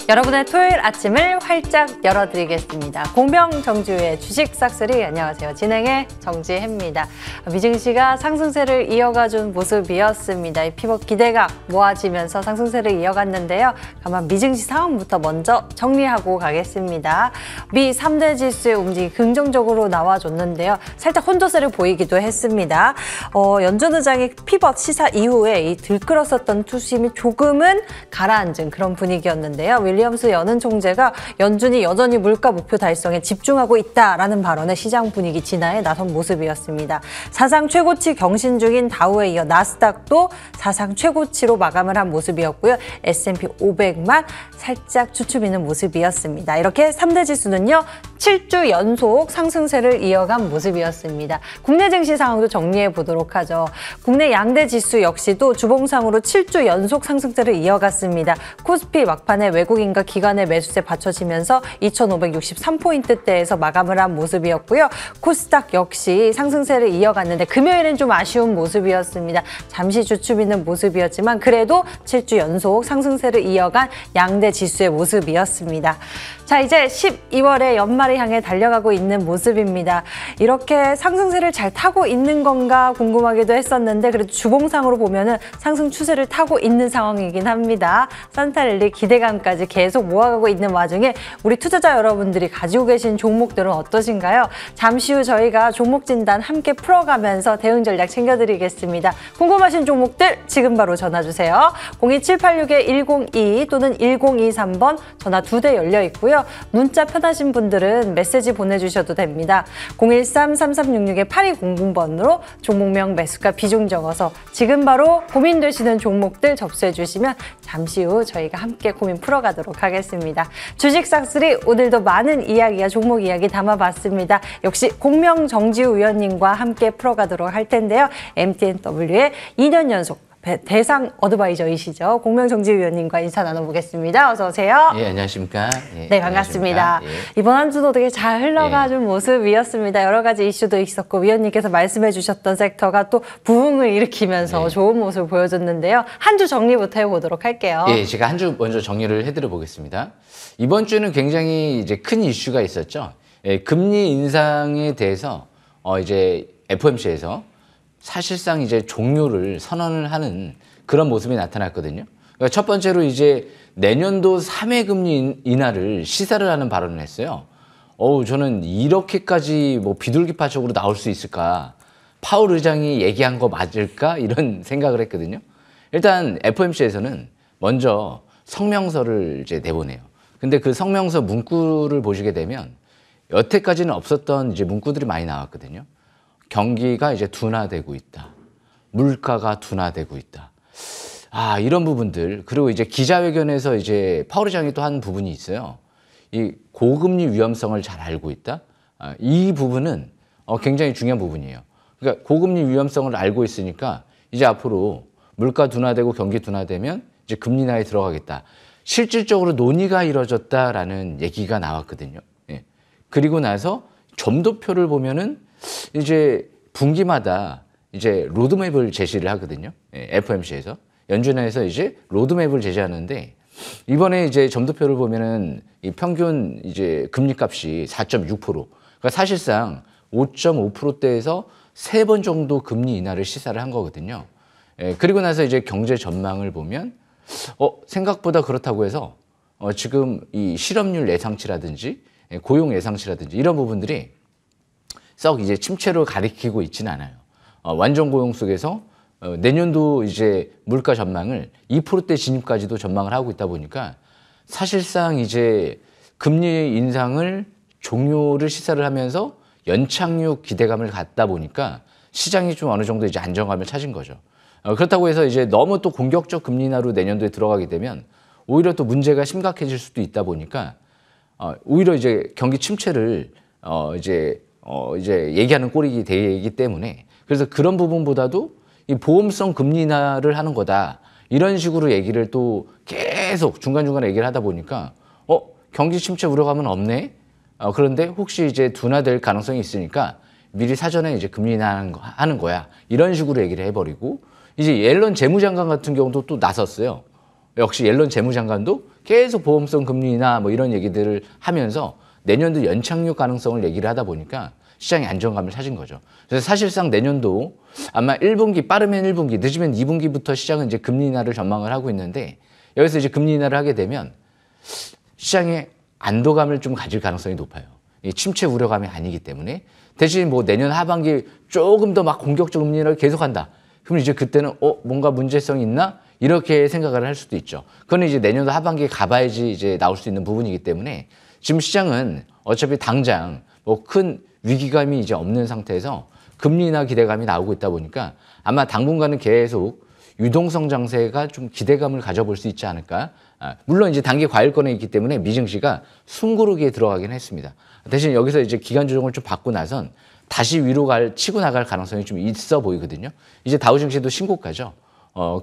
여러분의 토요일 아침을 활짝 열어드리겠습니다. 공명정주의 주식 싹쓸이, 안녕하세요. 진행의 정지혜입니다. 미증시가 상승세를 이어가준 모습이었습니다. 이 피벗 기대가 모아지면서 상승세를 이어갔는데요. 다만 미증시 상황부터 먼저 정리하고 가겠습니다. 미 3대 지수의 움직임이 긍정적으로 나와줬는데요. 살짝 혼조세를 보이기도 했습니다. 연준 의장이 피벗 시사 이후에 이 들끓었었던 투심이 조금은 가라앉은 그런 분위기였는데요. 윌리엄스 연은 총재가 연준이 여전히 물가 목표 달성에 집중하고 있다라는 발언에 시장 분위기 진화에 나선 모습이었습니다. 사상 최고치 경신 중인 다우에 이어 나스닥도 사상 최고치로 마감을 한 모습이었고요. S&P 500만 살짝 주춤이는 모습이었습니다. 이렇게 3대 지수는요, 7주 연속 상승세를 이어간 모습이었습니다. 국내 증시 상황도 정리해 보도록 하죠. 국내 양대 지수 역시도 주봉상으로 7주 연속 상승세를 이어갔습니다. 코스피 막판에 외국인과 기관의 매수세 받쳐지면서 2,563포인트대에서 마감을 한 모습이었고요. 코스닥 역시 상승세를 이어갔는데 금요일은 좀 아쉬운 모습이었습니다. 잠시 주춤 있는 모습이었지만 그래도 7주 연속 상승세를 이어간 양대 지수의 모습이었습니다. 자, 이제 12월에 연말을 향해 달려가고 있는 모습입니다. 이렇게 상승세를 잘 타고 있는 건가 궁금하기도 했었는데 그래도 주봉상으로 보면은 상승 추세를 타고 있는 상황이긴 합니다. 산타랠리 기대감까지 계속 모아가고 있는 와중에 우리 투자자 여러분들이 가지고 계신 종목들은 어떠신가요? 잠시 후 저희가 종목 진단 함께 풀어가면서 대응 전략 챙겨드리겠습니다. 궁금하신 종목들 지금 바로 전화주세요. 02786-102 또는 1023번 전화 2대 열려 있고요. 문자 편하신 분들은 메시지 보내주셔도 됩니다. 013-3366-8200번으로 종목명, 매수가, 비중 적어서 지금 바로 고민되시는 종목들 접수해 주시면 잠시 후 저희가 함께 고민 풀어가도록 하겠습니다. 주식 싹쓸이 오늘도 많은 이야기와 종목 이야기 담아봤습니다. 역시 공명정지우 위원님과 함께 풀어가도록 할 텐데요. MTNW의 2년 연속 대상 어드바이저이시죠. 공명정지우 위원님과 인사 나눠보겠습니다. 어서 오세요. 예, 안녕하십니까. 예, 네, 반갑습니다. 안녕하십니까? 예. 이번 한 주도 되게 잘 흘러가준 모습이었습니다. 여러 가지 이슈도 있었고 위원님께서 말씀해 주셨던 섹터가 또 부흥을 일으키면서 좋은 모습을 보여줬는데요. 한 주 정리부터 해보도록 할게요. 예, 제가 한 주 먼저 정리를 해드려 보겠습니다. 이번 주는 굉장히 이제 큰 이슈가 있었죠. 예, 금리 인상에 대해서 이제 FOMC에서 사실상 이제 종료를 선언을 하는 그런 모습이 나타났거든요. 그러니까 첫 번째로 이제 내년도 3회 금리 인하를 시사를 하는 발언을 했어요. 저는 이렇게까지 뭐 비둘기파적으로 나올 수 있을까? 파월 의장이 얘기한 거 맞을까? 이런 생각을 했거든요. 일단 FOMC에서는 먼저 성명서를 이제 내보내요. 근데 그 성명서 문구를 보시게 되면 여태까지는 없었던 이제 문구들이 많이 나왔거든요. 경기가 이제 둔화되고 있다. 물가가 둔화되고 있다. 이런 부분들. 그리고 이제 기자회견에서 이제 파월 의장이 또 한 부분이 있어요. 이 고금리 위험성을 잘 알고 있다. 이 부분은 굉장히 중요한 부분이에요. 그러니까 고금리 위험성을 알고 있으니까 이제 앞으로 물가 둔화되고 경기 둔화되면 이제 금리 인하에 들어가겠다. 실질적으로 논의가 이루어졌다라는 얘기가 나왔거든요. 예. 그리고 나서 점도표를 보면은 이제 분기마다 이제 로드맵을 제시를 하거든요. 예, FOMC에서. 연준에서 이제 로드맵을 제시하는데 이번에 이제 점도표를 보면은 이 평균 이제 금리값이 4.6%. 그러니까 사실상 5.5%대에서 3번 정도 금리 인하를 시사를 한 거거든요. 예, 그리고 나서 이제 경제 전망을 보면 생각보다 그렇다고 해서 지금 이 실업률 예상치라든지 고용 예상치라든지 이런 부분들이 썩 이제 침체로 가리키고 있지는 않아요. 완전 고용 속에서 내년도 이제 물가 전망을 2%대 진입까지도 전망을 하고 있다 보니까 사실상 이제 금리 인상을 종료를 시사를 하면서 연착륙 기대감을 갖다 보니까 시장이 좀 어느 정도 이제 안정감을 찾은 거죠. 그렇다고 해서 이제 너무 또 공격적 금리 인하로 내년도에 들어가게 되면 오히려 또 문제가 심각해질 수도 있다 보니까 오히려 이제 경기 침체를 이제 얘기하는 꼴이 되기 때문에 그래서 그런 부분보다도 이 보험성 금리 인하를 하는 거다. 이런 식으로 얘기를 또 계속 중간중간에 얘기를 하다 보니까 경기 침체 우려감은 없네. 그런데 혹시 이제 둔화될 가능성이 있으니까 미리 사전에 이제 금리 인하하는 거야. 이런 식으로 얘기를 해버리고 이제 옐런 재무장관 같은 경우도 또 나섰어요. 역시 옐런 재무장관도 계속 보험성 금리 인하 뭐 이런 얘기들을 하면서 내년도 연착륙 가능성을 얘기를 하다 보니까 시장이 안정감을 찾은 거죠. 그래서 사실상 내년도 아마 1분기 빠르면 1분기, 늦으면 2분기부터 시장은 이제 금리 인하를 전망을 하고 있는데 여기서 이제 금리 인하를 하게 되면 시장에 안도감을 좀 가질 가능성이 높아요. 이 침체 우려감이 아니기 때문에 대신 뭐 내년 하반기 조금 더 막 공격적 금리 인하를 계속한다. 그럼 이제 그때는 뭔가 문제성이 있나? 이렇게 생각을 할 수도 있죠. 그건 이제 내년도 하반기에 가봐야지 이제 나올 수 있는 부분이기 때문에 지금 시장은 어차피 당장 뭐 큰 위기감이 이제 없는 상태에서 금리 인하 기대감이 나오고 있다 보니까 아마 당분간은 계속 유동성 장세가 좀 기대감을 가져볼 수 있지 않을까. 물론 이제 단기 과열권에 있기 때문에 미증시가 숨고르기에 들어가긴 했습니다. 대신 여기서 이제 기간 조정을 좀 받고 나선 다시 위로 치고 나갈 가능성이 좀 있어 보이거든요. 이제 다우 증시도 신고가죠.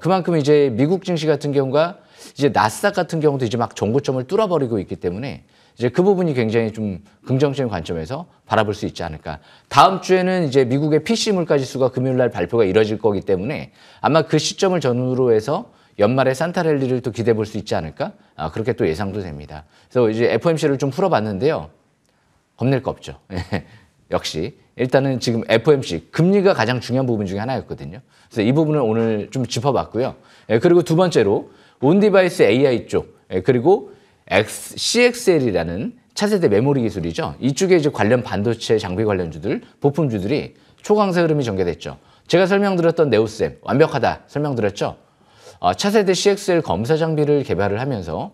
그만큼 이제 미국 증시 같은 경우가 이제 나스닥 같은 경우도 이제 막 정고점을 뚫어버리고 있기 때문에 이제 그 부분이 굉장히 좀 긍정적인 관점에서 바라볼 수 있지 않을까. 다음 주에는 이제 미국의 PC 물가 지수가 금요일 날 발표가 이뤄질 거기 때문에 아마 그 시점을 전후로 해서 연말에 산타랠리를 또 기대해 볼 수 있지 않을까. 그렇게 또 예상도 됩니다. 그래서 이제 FOMC를 좀 풀어봤는데요. 겁낼 거 없죠. 역시 일단은 지금 FOMC 금리가 가장 중요한 부분 중에 하나였거든요. 그래서 이 부분을 오늘 좀 짚어봤고요. 그리고 두 번째로 온디바이스 AI 쪽 그리고 CXL이라는 차세대 메모리 기술이죠. 이쪽에 이제 관련 반도체 장비 관련주들, 부품주들이 초강세 흐름이 전개됐죠. 제가 설명드렸던 네오셈 완벽하다 설명드렸죠. 차세대 CXL 검사 장비를 개발을 하면서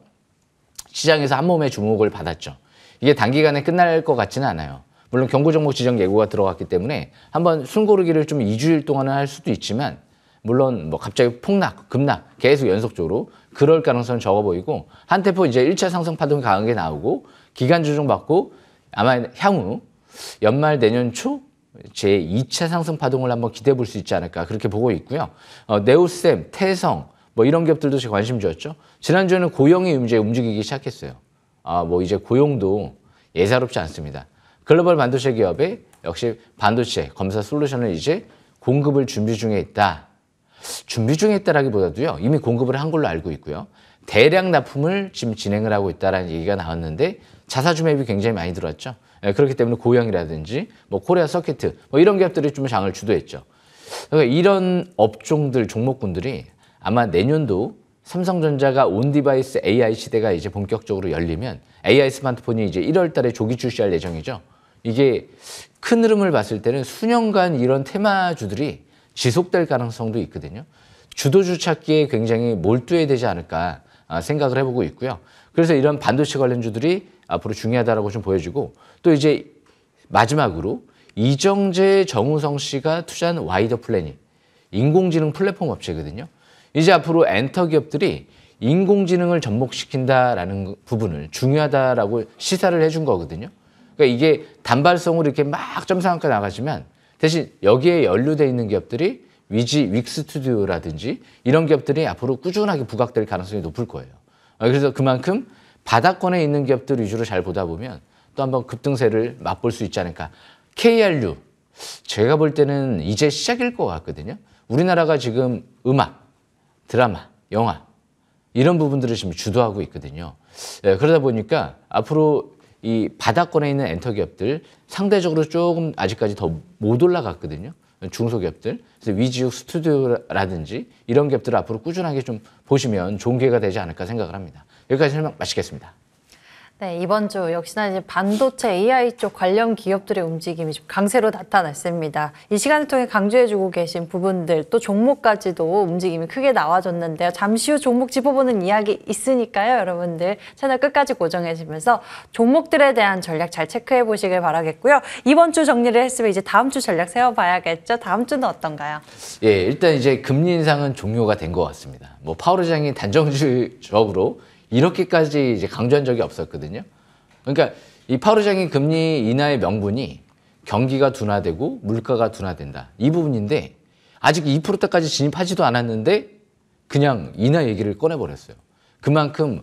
시장에서 한 몸에 주목을 받았죠. 이게 단기간에 끝날 것 같지는 않아요. 물론 경고 종목 지정 예고가 들어갔기 때문에 한번 숨고르기를 좀 2주일 동안은 할 수도 있지만 물론 뭐 갑자기 폭락, 급락 계속 연속적으로 그럴 가능성은 적어 보이고 한 템포 이제 1차 상승 파동이 강하게 나오고 기간 조정 받고 아마 향후 연말 내년 초 제 2차 상승 파동을 한번 기대해 볼 수 있지 않을까 그렇게 보고 있고요. 네오셈, 태성 뭐 이런 기업들도 제 관심 주었죠. 지난주에는 고용이 이제 움직이기 시작했어요. 뭐 이제 고용도 예사롭지 않습니다. 글로벌 반도체 기업에 역시 반도체 검사 솔루션을 이제 공급을 준비 중에 있다. 준비 중에 있다라기보다도요. 이미 공급을 한 걸로 알고 있고요. 대량 납품을 지금 진행을 하고 있다라는 얘기가 나왔는데 자사주 매입이 굉장히 많이 들어왔죠. 그렇기 때문에 고영이라든지 뭐 코리아 서키트 뭐 이런 기업들이 좀 장을 주도했죠. 그러니까 이런 업종들 종목군들이 아마 내년도 삼성전자가 온디바이스 AI 시대가 이제 본격적으로 열리면 AI 스마트폰이 이제 1월 달에 조기 출시할 예정이죠. 이게 큰 흐름을 봤을 때는 수년간 이런 테마주들이 지속될 가능성도 있거든요. 주도주 찾기에 굉장히 몰두해야 되지 않을까 생각을 해보고 있고요. 그래서 이런 반도체 관련주들이 앞으로 중요하다라고 좀 보여지고 또 이제 마지막으로 이정재, 정우성 씨가 투자한 와이더 플래닝 인공지능 플랫폼 업체거든요. 이제 앞으로 엔터 기업들이 인공지능을 접목시킨다라는 부분을 중요하다라고 시사를 해준 거거든요. 그러니까 이게 단발성으로 이렇게 막 점상한가 나가지만 대신 여기에 연루되어 있는 기업들이 윅스튜디오라든지 이런 기업들이 앞으로 꾸준하게 부각될 가능성이 높을 거예요. 그래서 그만큼 바닥권에 있는 기업들 위주로 잘 보다 보면 또 한번 급등세를 맛볼 수 있지 않을까. KRU 제가 볼 때는 이제 시작일 것 같거든요. 우리나라가 지금 음악, 드라마, 영화 이런 부분들을 지금 주도하고 있거든요. 그러다 보니까 앞으로 이 바닥권에 있는 엔터 기업들 상대적으로 조금 아직까지 더 못 올라갔거든요. 중소기업들. 그래서 위지육 스튜디오라든지 이런 기업들을 앞으로 꾸준하게 좀 보시면 좋은 기회가 되지 않을까 생각을 합니다. 여기까지 설명 마치겠습니다. 네, 이번 주 역시나 이제 반도체 AI 쪽 관련 기업들의 움직임이 좀 강세로 나타났습니다. 이 시간을 통해 강조해주고 계신 부분들 또 종목까지도 움직임이 크게 나와줬는데요. 잠시 후 종목 짚어보는 이야기 있으니까요. 여러분들 채널 끝까지 고정해주면서 종목들에 대한 전략 잘 체크해 보시길 바라겠고요. 이번 주 정리를 했으면 이제 다음 주 전략 세워봐야겠죠. 다음 주는 어떤가요? 예, 일단 이제 금리 인상은 종료가 된 것 같습니다. 뭐 파월 의장이 단정적으로 이렇게까지 이제 강조한 적이 없었거든요. 그러니까 이 파월 의장이 금리 인하의 명분이 경기가 둔화되고 물가가 둔화된다. 이 부분인데 아직 2%대까지 진입하지도 않았는데 그냥 인하 얘기를 꺼내버렸어요. 그만큼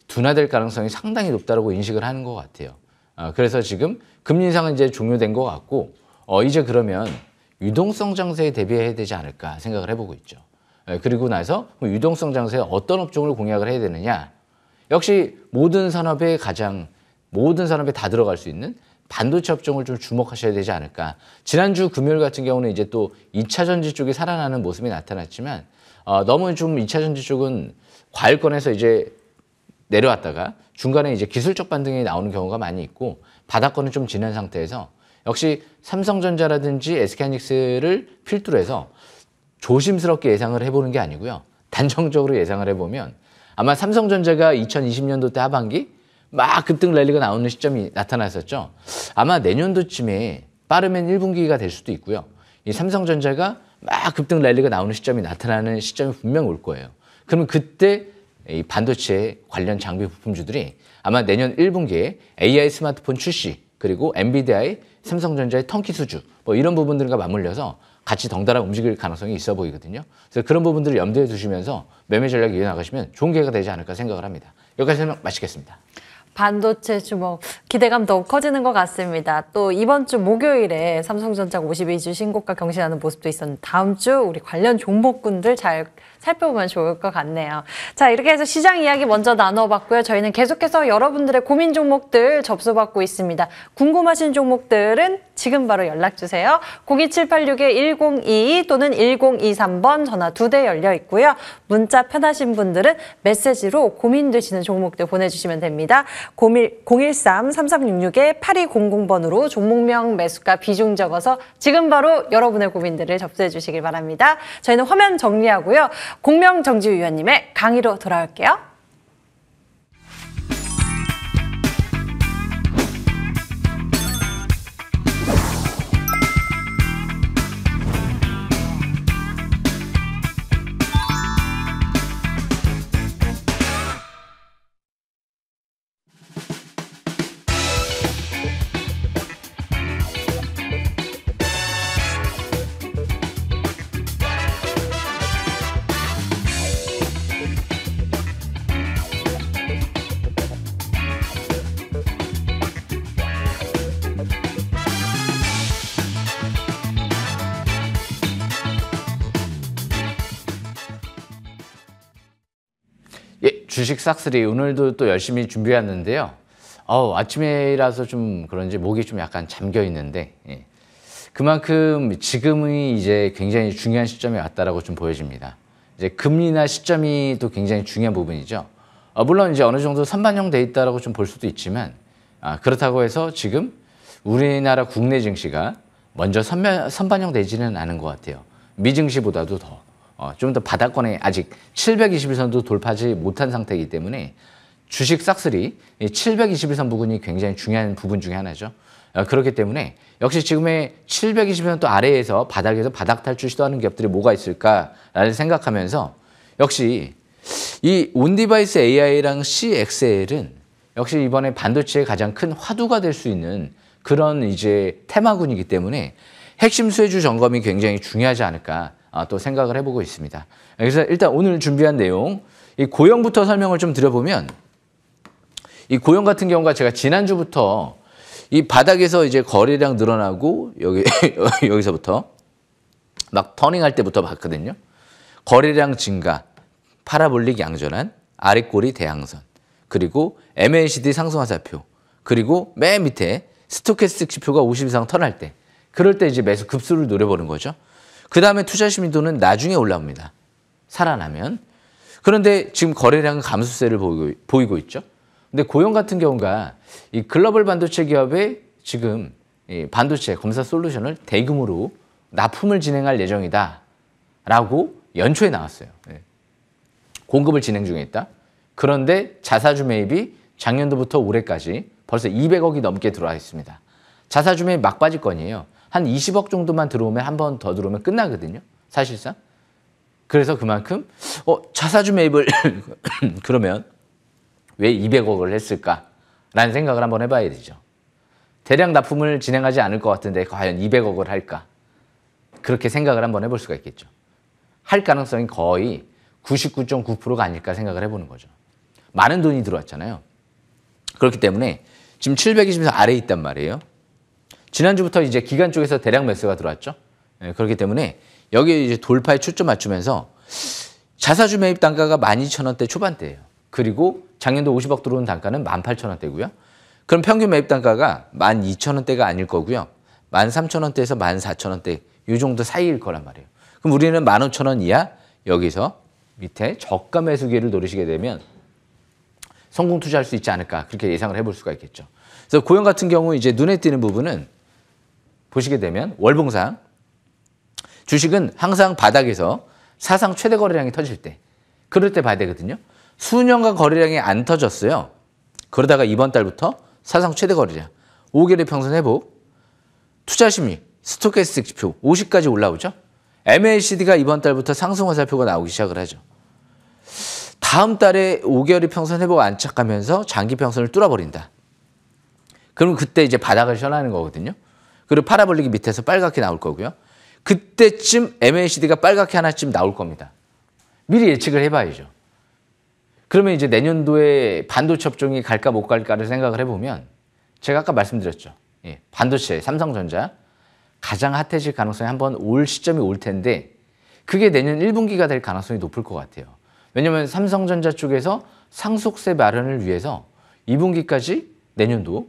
둔화될 가능성이 상당히 높다고 인식을 하는 것 같아요. 그래서 지금 금리 인상은 이제 종료된 것 같고 이제 그러면 유동성 장세에 대비해야 되지 않을까 생각을 해보고 있죠. 그리고 나서 유동성 장세에 어떤 업종을 공략을 해야 되느냐. 역시 모든 산업에 다 들어갈 수 있는 반도체 업종을 좀 주목하셔야 되지 않을까. 지난주 금요일 같은 경우는 이제 또 2차 전지 쪽이 살아나는 모습이 나타났지만 너무 좀 2차 전지 쪽은 과열권에서 이제 내려왔다가 중간에 이제 기술적 반등이 나오는 경우가 많이 있고 바닥권은 좀 지난 상태에서 역시 삼성전자라든지 SK하이닉스를 필두로 해서 조심스럽게 예상을 해보는 게 아니고요. 단정적으로 예상을 해보면 아마 삼성전자가 2020년도 때 하반기 막 급등 랠리가 나오는 시점이 나타났었죠. 아마 내년도쯤에 빠르면 1분기가 될 수도 있고요. 이 삼성전자가 막 급등 랠리가 나오는 시점이 나타나는 시점이 분명 올 거예요. 그러면 그때 이 반도체 관련 장비 부품주들이 아마 내년 1분기에 AI 스마트폰 출시 그리고 엔비디아의 삼성전자의 턴키 수주 뭐 이런 부분들과 맞물려서 같이 덩달아 움직일 가능성이 있어 보이거든요. 그래서 그런 부분들을 염두에 두시면서 매매 전략 이어나가시면 좋은 기회가 되지 않을까 생각을 합니다. 여기까지 설명 마치겠습니다. 반도체 주목 기대감 더욱 커지는 것 같습니다. 또 이번 주 목요일에 삼성전자가 52주 신고가 경신하는 모습도 있었는데 다음 주 우리 관련 종목군들 잘 살펴보면 좋을 것 같네요. 자, 이렇게 해서 시장 이야기 먼저 나눠봤고요. 저희는 계속해서 여러분들의 고민 종목들 접수받고 있습니다. 궁금하신 종목들은 지금 바로 연락주세요. 02786-1022 또는 1023번 전화 2대 열려 있고요. 문자 편하신 분들은 메시지로 고민되시는 종목들 보내주시면 됩니다. 013-3366-8200번으로 종목명, 매수가, 비중 적어서 지금 바로 여러분의 고민들을 접수해 주시길 바랍니다. 저희는 화면 정리하고요. 공명정지 위원님의 강의로 돌아올게요. 주식 싹쓸이 오늘도 또 열심히 준비했는데요. 아침이라서 좀 그런지 목이 좀 약간 잠겨 있는데 그만큼 지금이 이제 굉장히 중요한 시점에 왔다라고 좀 보여집니다. 이제 금리나 시점이 또 굉장히 중요한 부분이죠. 물론 이제 어느 정도 선반영 돼 있다라고 좀 볼 수도 있지만 그렇다고 해서 지금 우리나라 국내 증시가 먼저 선반영 되지는 않은 것 같아요. 미증시보다도 더. 좀 더 바닥권에 아직 721선도 돌파하지 못한 상태이기 때문에 주식 싹쓸이 721선 부분이 굉장히 중요한 부분 중에 하나죠. 그렇기 때문에 역시 지금의 721선 또 아래에서 바닥에서 바닥 탈출 시도하는 기업들이 뭐가 있을까를 생각하면서 역시 이 온디바이스 AI랑 CXL은 역시 이번에 반도체의 가장 큰 화두가 될 수 있는 그런 이제 테마군이기 때문에 핵심 수혜주 점검이 굉장히 중요하지 않을까 또 생각을 해보고 있습니다. 그래서 일단 오늘 준비한 내용, 이 고영부터 설명을 좀 드려보면 이 고영 같은 경우가 제가 지난주부터 이 바닥에서 이제 거래량 늘어나고 여기서부터 막 터닝할 때부터 봤거든요. 거래량 증가, 파라볼릭 양전환, 아랫꼬리 대항선, 그리고 MACD 상승화살표, 그리고 맨 밑에 스토캐스틱 지표가 50 이상 턴할 때, 그럴 때 이제 매수 급수를 노려보는 거죠. 그 다음에 투자 심리도는 나중에 올라옵니다. 살아나면. 그런데 지금 거래량은 감소세를 보이고 있죠. 근데 고영 같은 경우가 이 글로벌 반도체 기업의 지금 이 반도체 검사 솔루션을 대규모로 납품을 진행할 예정이다 라고 연초에 나왔어요. 공급을 진행 중에 있다. 그런데 자사주 매입이 작년도부터 올해까지 벌써 200억이 넘게 들어와 있습니다. 자사주 매입 막바지건이에요. 한 20억 정도만 들어오면 한 번 더 들어오면 끝나거든요. 사실상. 그래서 그만큼 자사주 매입을 그러면 왜 200억을 했을까라는 생각을 한번 해봐야 되죠. 대량 납품을 진행하지 않을 것 같은데 과연 200억을 할까? 그렇게 생각을 한번 해볼 수가 있겠죠. 할 가능성이 거의 99.9%가 아닐까 생각을 해보는 거죠. 많은 돈이 들어왔잖아요. 그렇기 때문에 지금 720에서 아래에 있단 말이에요. 지난주부터 이제 기관 쪽에서 대량 매수가 들어왔죠. 그렇기 때문에 여기에 이제 돌파에 초점 맞추면서 자사주 매입 단가가 12,000원대 초반대예요. 그리고 작년도 50억 들어온 단가는 18,000원대고요. 그럼 평균 매입 단가가 12,000원대가 아닐 거고요. 13,000원대에서 14,000원대 이 정도 사이일 거란 말이에요. 그럼 우리는 15,000원 이하 여기서 밑에 저가 매수 기회를 노리시게 되면 성공 투자할 수 있지 않을까 그렇게 예상을 해볼 수가 있겠죠. 그래서 고용 같은 경우 이제 눈에 띄는 부분은 보시게 되면 월봉상 주식은 항상 바닥에서 사상 최대 거래량이 터질 때 그럴 때 봐야 되거든요. 수년간 거래량이 안 터졌어요. 그러다가 이번 달부터 사상 최대 거래량 5개월 평선 회복 투자 심리 스토캐스틱 지표 50까지 올라오죠. MACD가 이번 달부터 상승 화살표가 나오기 시작을 하죠. 다음 달에 5개월의 평선 회복 안착하면서 장기 평선을 뚫어버린다. 그럼 그때 이제 바닥을 시연하는 거거든요. 그리고 파라볼릭이 밑에서 빨갛게 나올 거고요. 그때쯤 MACD가 빨갛게 하나쯤 나올 겁니다. 미리 예측을 해봐야죠. 그러면 이제 내년도에 반도체 업종이 갈까 못 갈까를 생각을 해보면 제가 아까 말씀드렸죠. 예, 반도체, 삼성전자 가장 핫해질 가능성이 한번 올 시점이 올 텐데 그게 내년 1분기가 될 가능성이 높을 것 같아요. 왜냐하면 삼성전자 쪽에서 상속세 마련을 위해서 2분기까지 내년도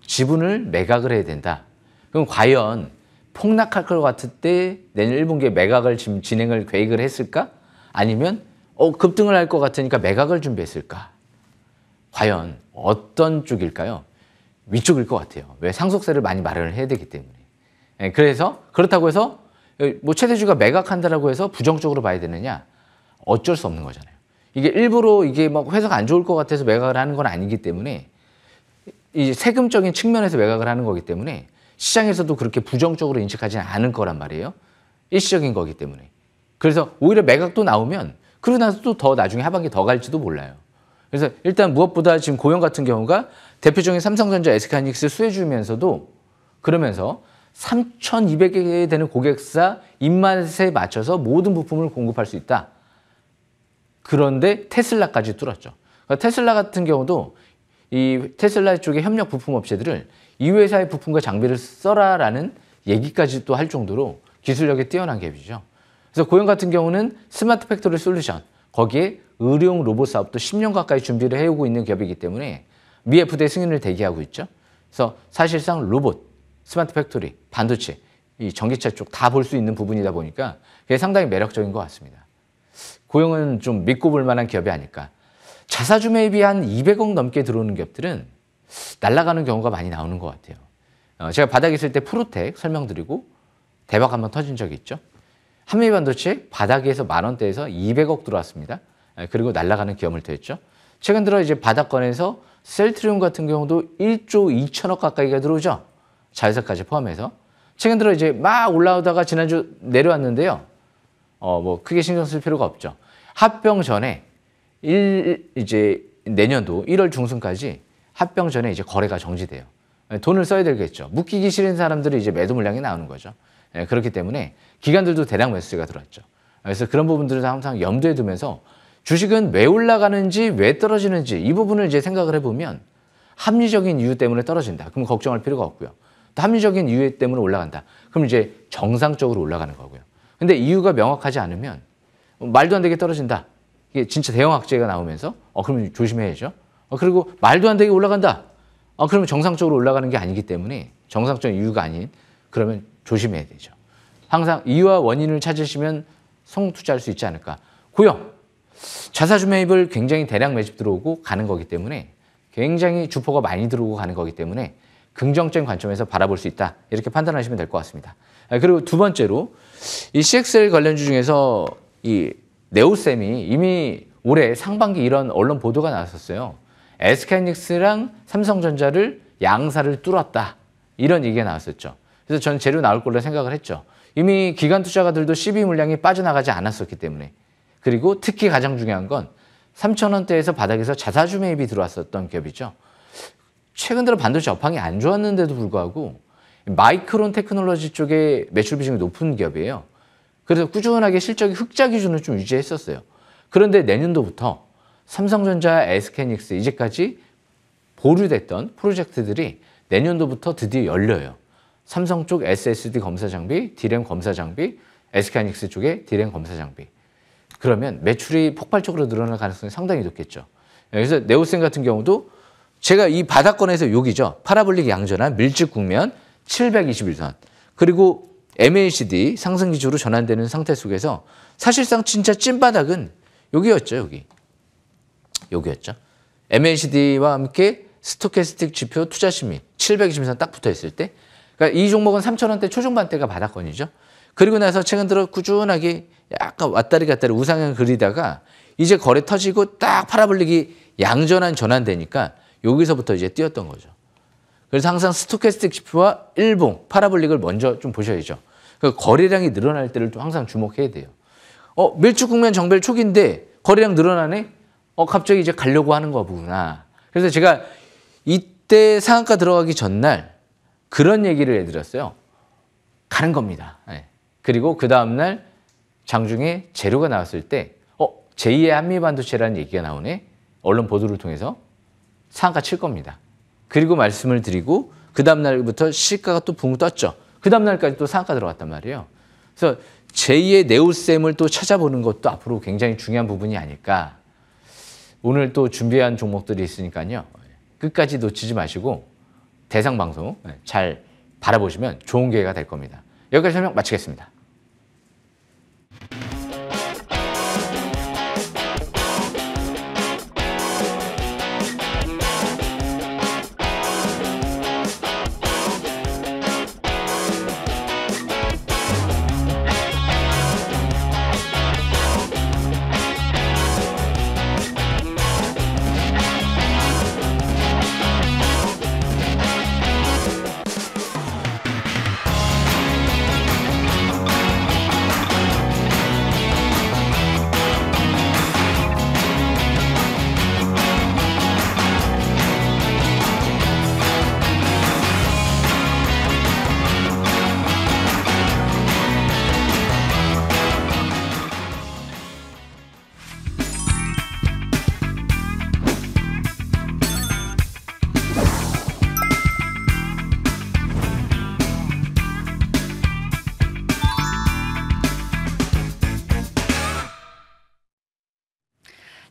지분을 매각을 해야 된다. 그럼 과연 폭락할 것 같을 때 내년 1분기에 매각을 지금 진행을 계획을 했을까? 아니면 급등을 할 것 같으니까 매각을 준비했을까? 과연 어떤 쪽일까요? 위쪽일 것 같아요. 왜? 상속세를 많이 마련을 해야 되기 때문에. 그래서 그렇다고 해서 뭐 최대주가 매각한다라고 해서 부정적으로 봐야 되느냐? 어쩔 수 없는 거잖아요. 이게 일부러 이게 막 회사가 안 좋을 것 같아서 매각을 하는 건 아니기 때문에 이 세금적인 측면에서 매각을 하는 거기 때문에 시장에서도 그렇게 부정적으로 인식하지는 않을 거란 말이에요. 일시적인 거기 때문에. 그래서 오히려 매각도 나오면 그러고 나서 또 더 나중에 하반기 더 갈지도 몰라요. 그래서 일단 무엇보다 지금 고용 같은 경우가 대표적인 삼성전자, SK하이닉스 수혜주면서도 그러면서 3,200개 되는 고객사 입맛에 맞춰서 모든 부품을 공급할 수 있다. 그런데 테슬라까지 뚫었죠. 그러니까 테슬라 같은 경우도 이 테슬라 쪽의 협력 부품 업체들을 이 회사의 부품과 장비를 써라라는 얘기까지 또 할 정도로 기술력이 뛰어난 기업이죠. 그래서 고용 같은 경우는 스마트 팩토리 솔루션, 거기에 의료용 로봇 사업도 10년 가까이 준비를 해오고 있는 기업이기 때문에 미 FDA 승인을 대기하고 있죠. 그래서 사실상 로봇, 스마트 팩토리, 반도체, 이 전기차 쪽 다 볼 수 있는 부분이다 보니까 그게 상당히 매력적인 것 같습니다. 고용은 좀 믿고 볼 만한 기업이 아닐까. 자사주 매입이 한 200억 넘게 들어오는 기업들은 날아가는 경우가 많이 나오는 것 같아요. 제가 바닥에 있을 때 프로텍 설명드리고 대박 한번 터진 적이 있죠. 한미반도체 바닥에서 10,000원대에서 200억 들어왔습니다. 그리고 날아가는 기염을 더했죠. 최근 들어 이제 바닥권에서 셀트리온 같은 경우도 1조 2천억 가까이가 들어오죠. 자회사까지 포함해서. 최근 들어 이제 막 올라오다가 지난주 내려왔는데요. 뭐 크게 신경 쓸 필요가 없죠. 합병 전에 이제 내년도 1월 중순까지 합병 전에 이제 거래가 정지돼요. 돈을 써야 되겠죠. 묶이기 싫은 사람들이 이제 매도 물량이 나오는 거죠. 그렇기 때문에 기관들도 대량 매수세가 들어왔죠. 그래서 그런 부분들을 항상 염두에 두면서 주식은 왜 올라가는지 왜 떨어지는지 이 부분을 이제 생각을 해보면 합리적인 이유 때문에 떨어진다. 그럼 걱정할 필요가 없고요. 또 합리적인 이유 때문에 올라간다. 그럼 이제 정상적으로 올라가는 거고요. 근데 이유가 명확하지 않으면 말도 안 되게 떨어진다. 이게 진짜 대형 악재가 나오면서 그러면 조심해야죠. 그리고 말도 안 되게 올라간다. 그러면 정상적으로 올라가는 게 아니기 때문에 정상적인 이유가 아닌 그러면 조심해야 되죠. 항상 이유와 원인을 찾으시면 성공 투자할 수 있지 않을까. 고용, 자사주 매입을 굉장히 대량 매집 들어오고 가는 거기 때문에 굉장히 주포가 많이 들어오고 가는 거기 때문에 긍정적인 관점에서 바라볼 수 있다. 이렇게 판단하시면 될 것 같습니다. 그리고 두 번째로 이 CXL 관련주 중에서 이 네오셈이 이미 올해 상반기 이런 언론 보도가 나왔었어요. SK하이닉스랑 삼성전자를 양사를 뚫었다. 이런 얘기가 나왔었죠. 그래서 저는 재료 나올 걸로 생각을 했죠. 이미 기관 투자가들도 CB 물량이 빠져나가지 않았었기 때문에. 그리고 특히 가장 중요한 건 3,000원대에서 바닥에서 자사주 매입이 들어왔었던 기업이죠. 최근 들어 반도체 업황이 안 좋았는데도 불구하고 마이크론 테크놀로지 쪽에 매출 비중이 높은 기업이에요. 그래서 꾸준하게 실적이 흑자 기준을 좀 유지했었어요. 그런데 내년도부터 삼성전자, SK하이닉스 이제까지 보류됐던 프로젝트들이 내년도부터 드디어 열려요. 삼성 쪽 SSD 검사 장비, D램 검사 장비, SK하이닉스 쪽의 D램 검사 장비. 그러면 매출이 폭발적으로 늘어날 가능성이 상당히 높겠죠. 그래서 네오셈 같은 경우도 제가 이 바닥권에서 여기죠. 파라볼릭 양전환 밀집 국면 721선. 그리고 MACD 상승 기조로 전환되는 상태 속에서 사실상 진짜 찐바닥은 여기였죠. 여기였죠. MACD와 함께 스토캐스틱 지표 투자 심리 720선 딱 붙어 있을 때, 그러니까 이 종목은 3,000원대 초중반대가 바닥권이죠. 그리고 나서 최근 들어 꾸준하게 약간 왔다리 갔다리 우상향 그리다가 이제 거래 터지고 딱 파라볼릭이 양전환 전환되니까 여기서부터 이제 뛰었던 거죠. 그래서 항상 스토캐스틱 지표와 일봉, 파라볼릭을 먼저 좀 보셔야죠. 그 거래량이 늘어날 때를 또 항상 주목해야 돼요. 밀집 국면 정배열 초기인데 거래량 늘어나네? 갑자기 이제 가려고 하는 거구나. 그래서 제가 이때 상한가 들어가기 전날 그런 얘기를 해드렸어요. 가는 겁니다. 네. 그리고 그 다음날 장중에 재료가 나왔을 때 제2의 한미반도체라는 얘기가 나오네. 언론 보도를 통해서 상한가 칠 겁니다. 그리고 말씀을 드리고 그 다음날부터 시가가 또 붕 떴죠. 그 다음날까지 또 상한가 들어갔단 말이에요. 그래서 제2의 네오셈을 또 찾아보는 것도 앞으로 굉장히 중요한 부분이 아닐까. 오늘 또 준비한 종목들이 있으니까요. 끝까지 놓치지 마시고 대상 방송 잘 바라보시면 좋은 기회가 될 겁니다. 여기까지 설명 마치겠습니다.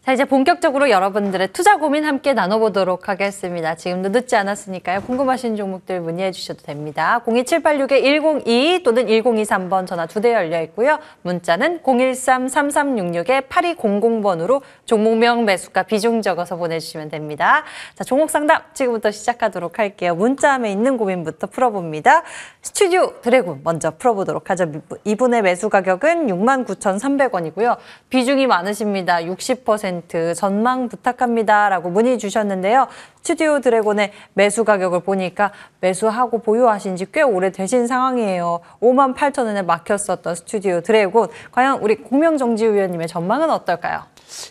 자, 이제 본격적으로 여러분들의 투자 고민 함께 나눠보도록 하겠습니다. 지금도 늦지 않았으니까요. 궁금하신 종목들 문의해 주셔도 됩니다. 02786-1022 또는 1023번 전화 2대 열려 있고요. 문자는 013-3366-8200번으로 종목명, 매수가, 비중 적어서 보내주시면 됩니다. 자, 종목 상담 지금부터 시작하도록 할게요. 문자함에 있는 고민부터 풀어봅니다. 스튜디오 드래곤 먼저 풀어보도록 하죠. 이분의 매수 가격은 69,300원이고요. 비중이 많으십니다. 60% 전망 부탁합니다 라고 문의 주셨는데요. 스튜디오 드래곤의 매수 가격을 보니까 매수하고 보유하신 지 꽤 오래되신 상황이에요. 58,000원에 막혔었던 스튜디오 드래곤. 과연 우리 공명정지 위원님의 전망은 어떨까요?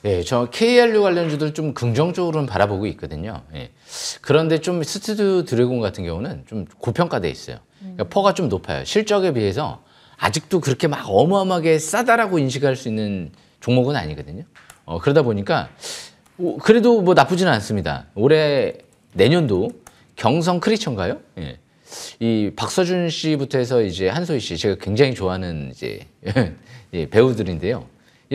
예, 저 KRU 관련주들 좀 긍정적으로는 바라보고 있거든요. 예. 그런데 좀 스튜디오 드래곤 같은 경우는 좀 고평가돼 있어요. 그러니까 퍼가 좀 높아요. 실적에 비해서 아직도 그렇게 막 어마어마하게 싸다라고 인식할 수 있는 종목은 아니거든요. 그러다 보니까 그래도 뭐 나쁘지는 않습니다. 올해 내년도 경성 크리처인가요? 예. 이 박서준 씨부터 해서 이제 한소희 씨, 제가 굉장히 좋아하는 이제 예, 배우들인데요.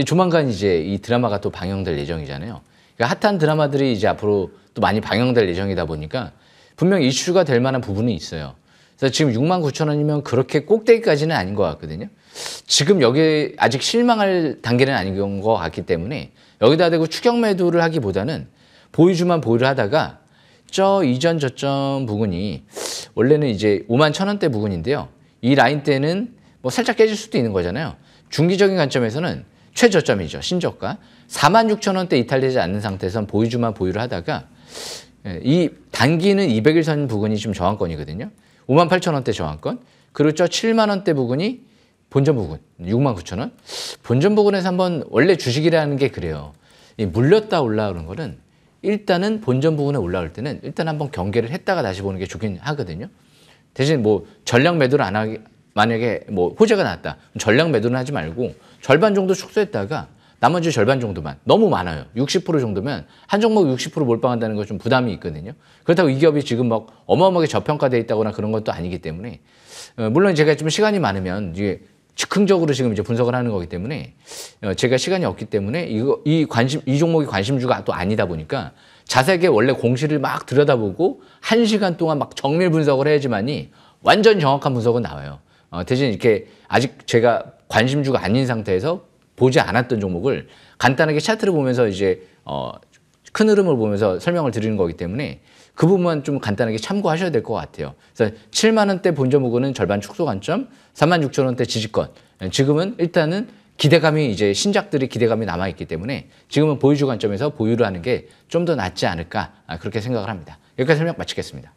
조만간 이제 이 드라마가 또 방영될 예정이잖아요. 그러니까 핫한 드라마들이 이제 앞으로 또 많이 방영될 예정이다 보니까 분명 이슈가 될 만한 부분이 있어요. 그래서 지금 69,000원이면 그렇게 꼭대기까지는 아닌 것 같거든요. 지금 여기 아직 실망할 단계는 아닌 것 같기 때문에 여기다 대고 추격 매도를 하기보다는 보유주만 보유를 하다가 저 이전 저점 부근이 원래는 이제 51,000원대 부근인데요. 이 라인 때는 뭐 살짝 깨질 수도 있는 거잖아요. 중기적인 관점에서는 최저점이죠. 신저가. 46,000원대 이탈되지 않는 상태에선 보유주만 보유를 하다가 이 단기는 200일선 부근이 좀 저항권이거든요. 58,000원대 저항권. 그리고 저 7만원대 부근이 본전 부근 69,000원. 본전 부근에서 한번 원래 주식이라는 게 그래요. 물렸다 올라오는 거는 일단은 본전 부근에 올라올 때는 일단 한번 경계를 했다가 다시 보는 게 좋긴 하거든요. 대신 뭐 전량 매도를 안 하게, 만약에 뭐 호재가 나왔다. 전량 매도는 하지 말고 절반 정도 축소했다가 나머지 절반 정도만, 너무 많아요. 60% 정도면 한 종목 60% 몰빵한다는 거 좀 부담이 있거든요. 그렇다고 이 기업이 지금 막 어마어마하게 저평가돼 있다거나 그런 것도 아니기 때문에 물론 제가 좀 시간이 많으면 이게 즉흥적으로 지금 이제 분석을 하는 거기 때문에 제가 시간이 없기 때문에 이 종목이 관심주가 또 아니다 보니까 자세하게 원래 공시를 막 들여다보고 1시간 동안 막 정밀 분석을 해야지만이 완전 정확한 분석은 나와요. 대신 이렇게 아직 제가 관심주가 아닌 상태에서 보지 않았던 종목을 간단하게 차트를 보면서 이제 큰 흐름을 보면서 설명을 드리는 거기 때문에 그 부분만 좀 간단하게 참고하셔야 될 것 같아요. 그래서 7만 원대 본전 절반 축소 관점, 36,000원대 지지권. 지금은 일단은 기대감이 이제 신작들이 기대감이 남아있기 때문에 지금은 보유주 관점에서 보유를 하는 게 좀 더 낫지 않을까 그렇게 생각을 합니다. 여기까지 설명 마치겠습니다.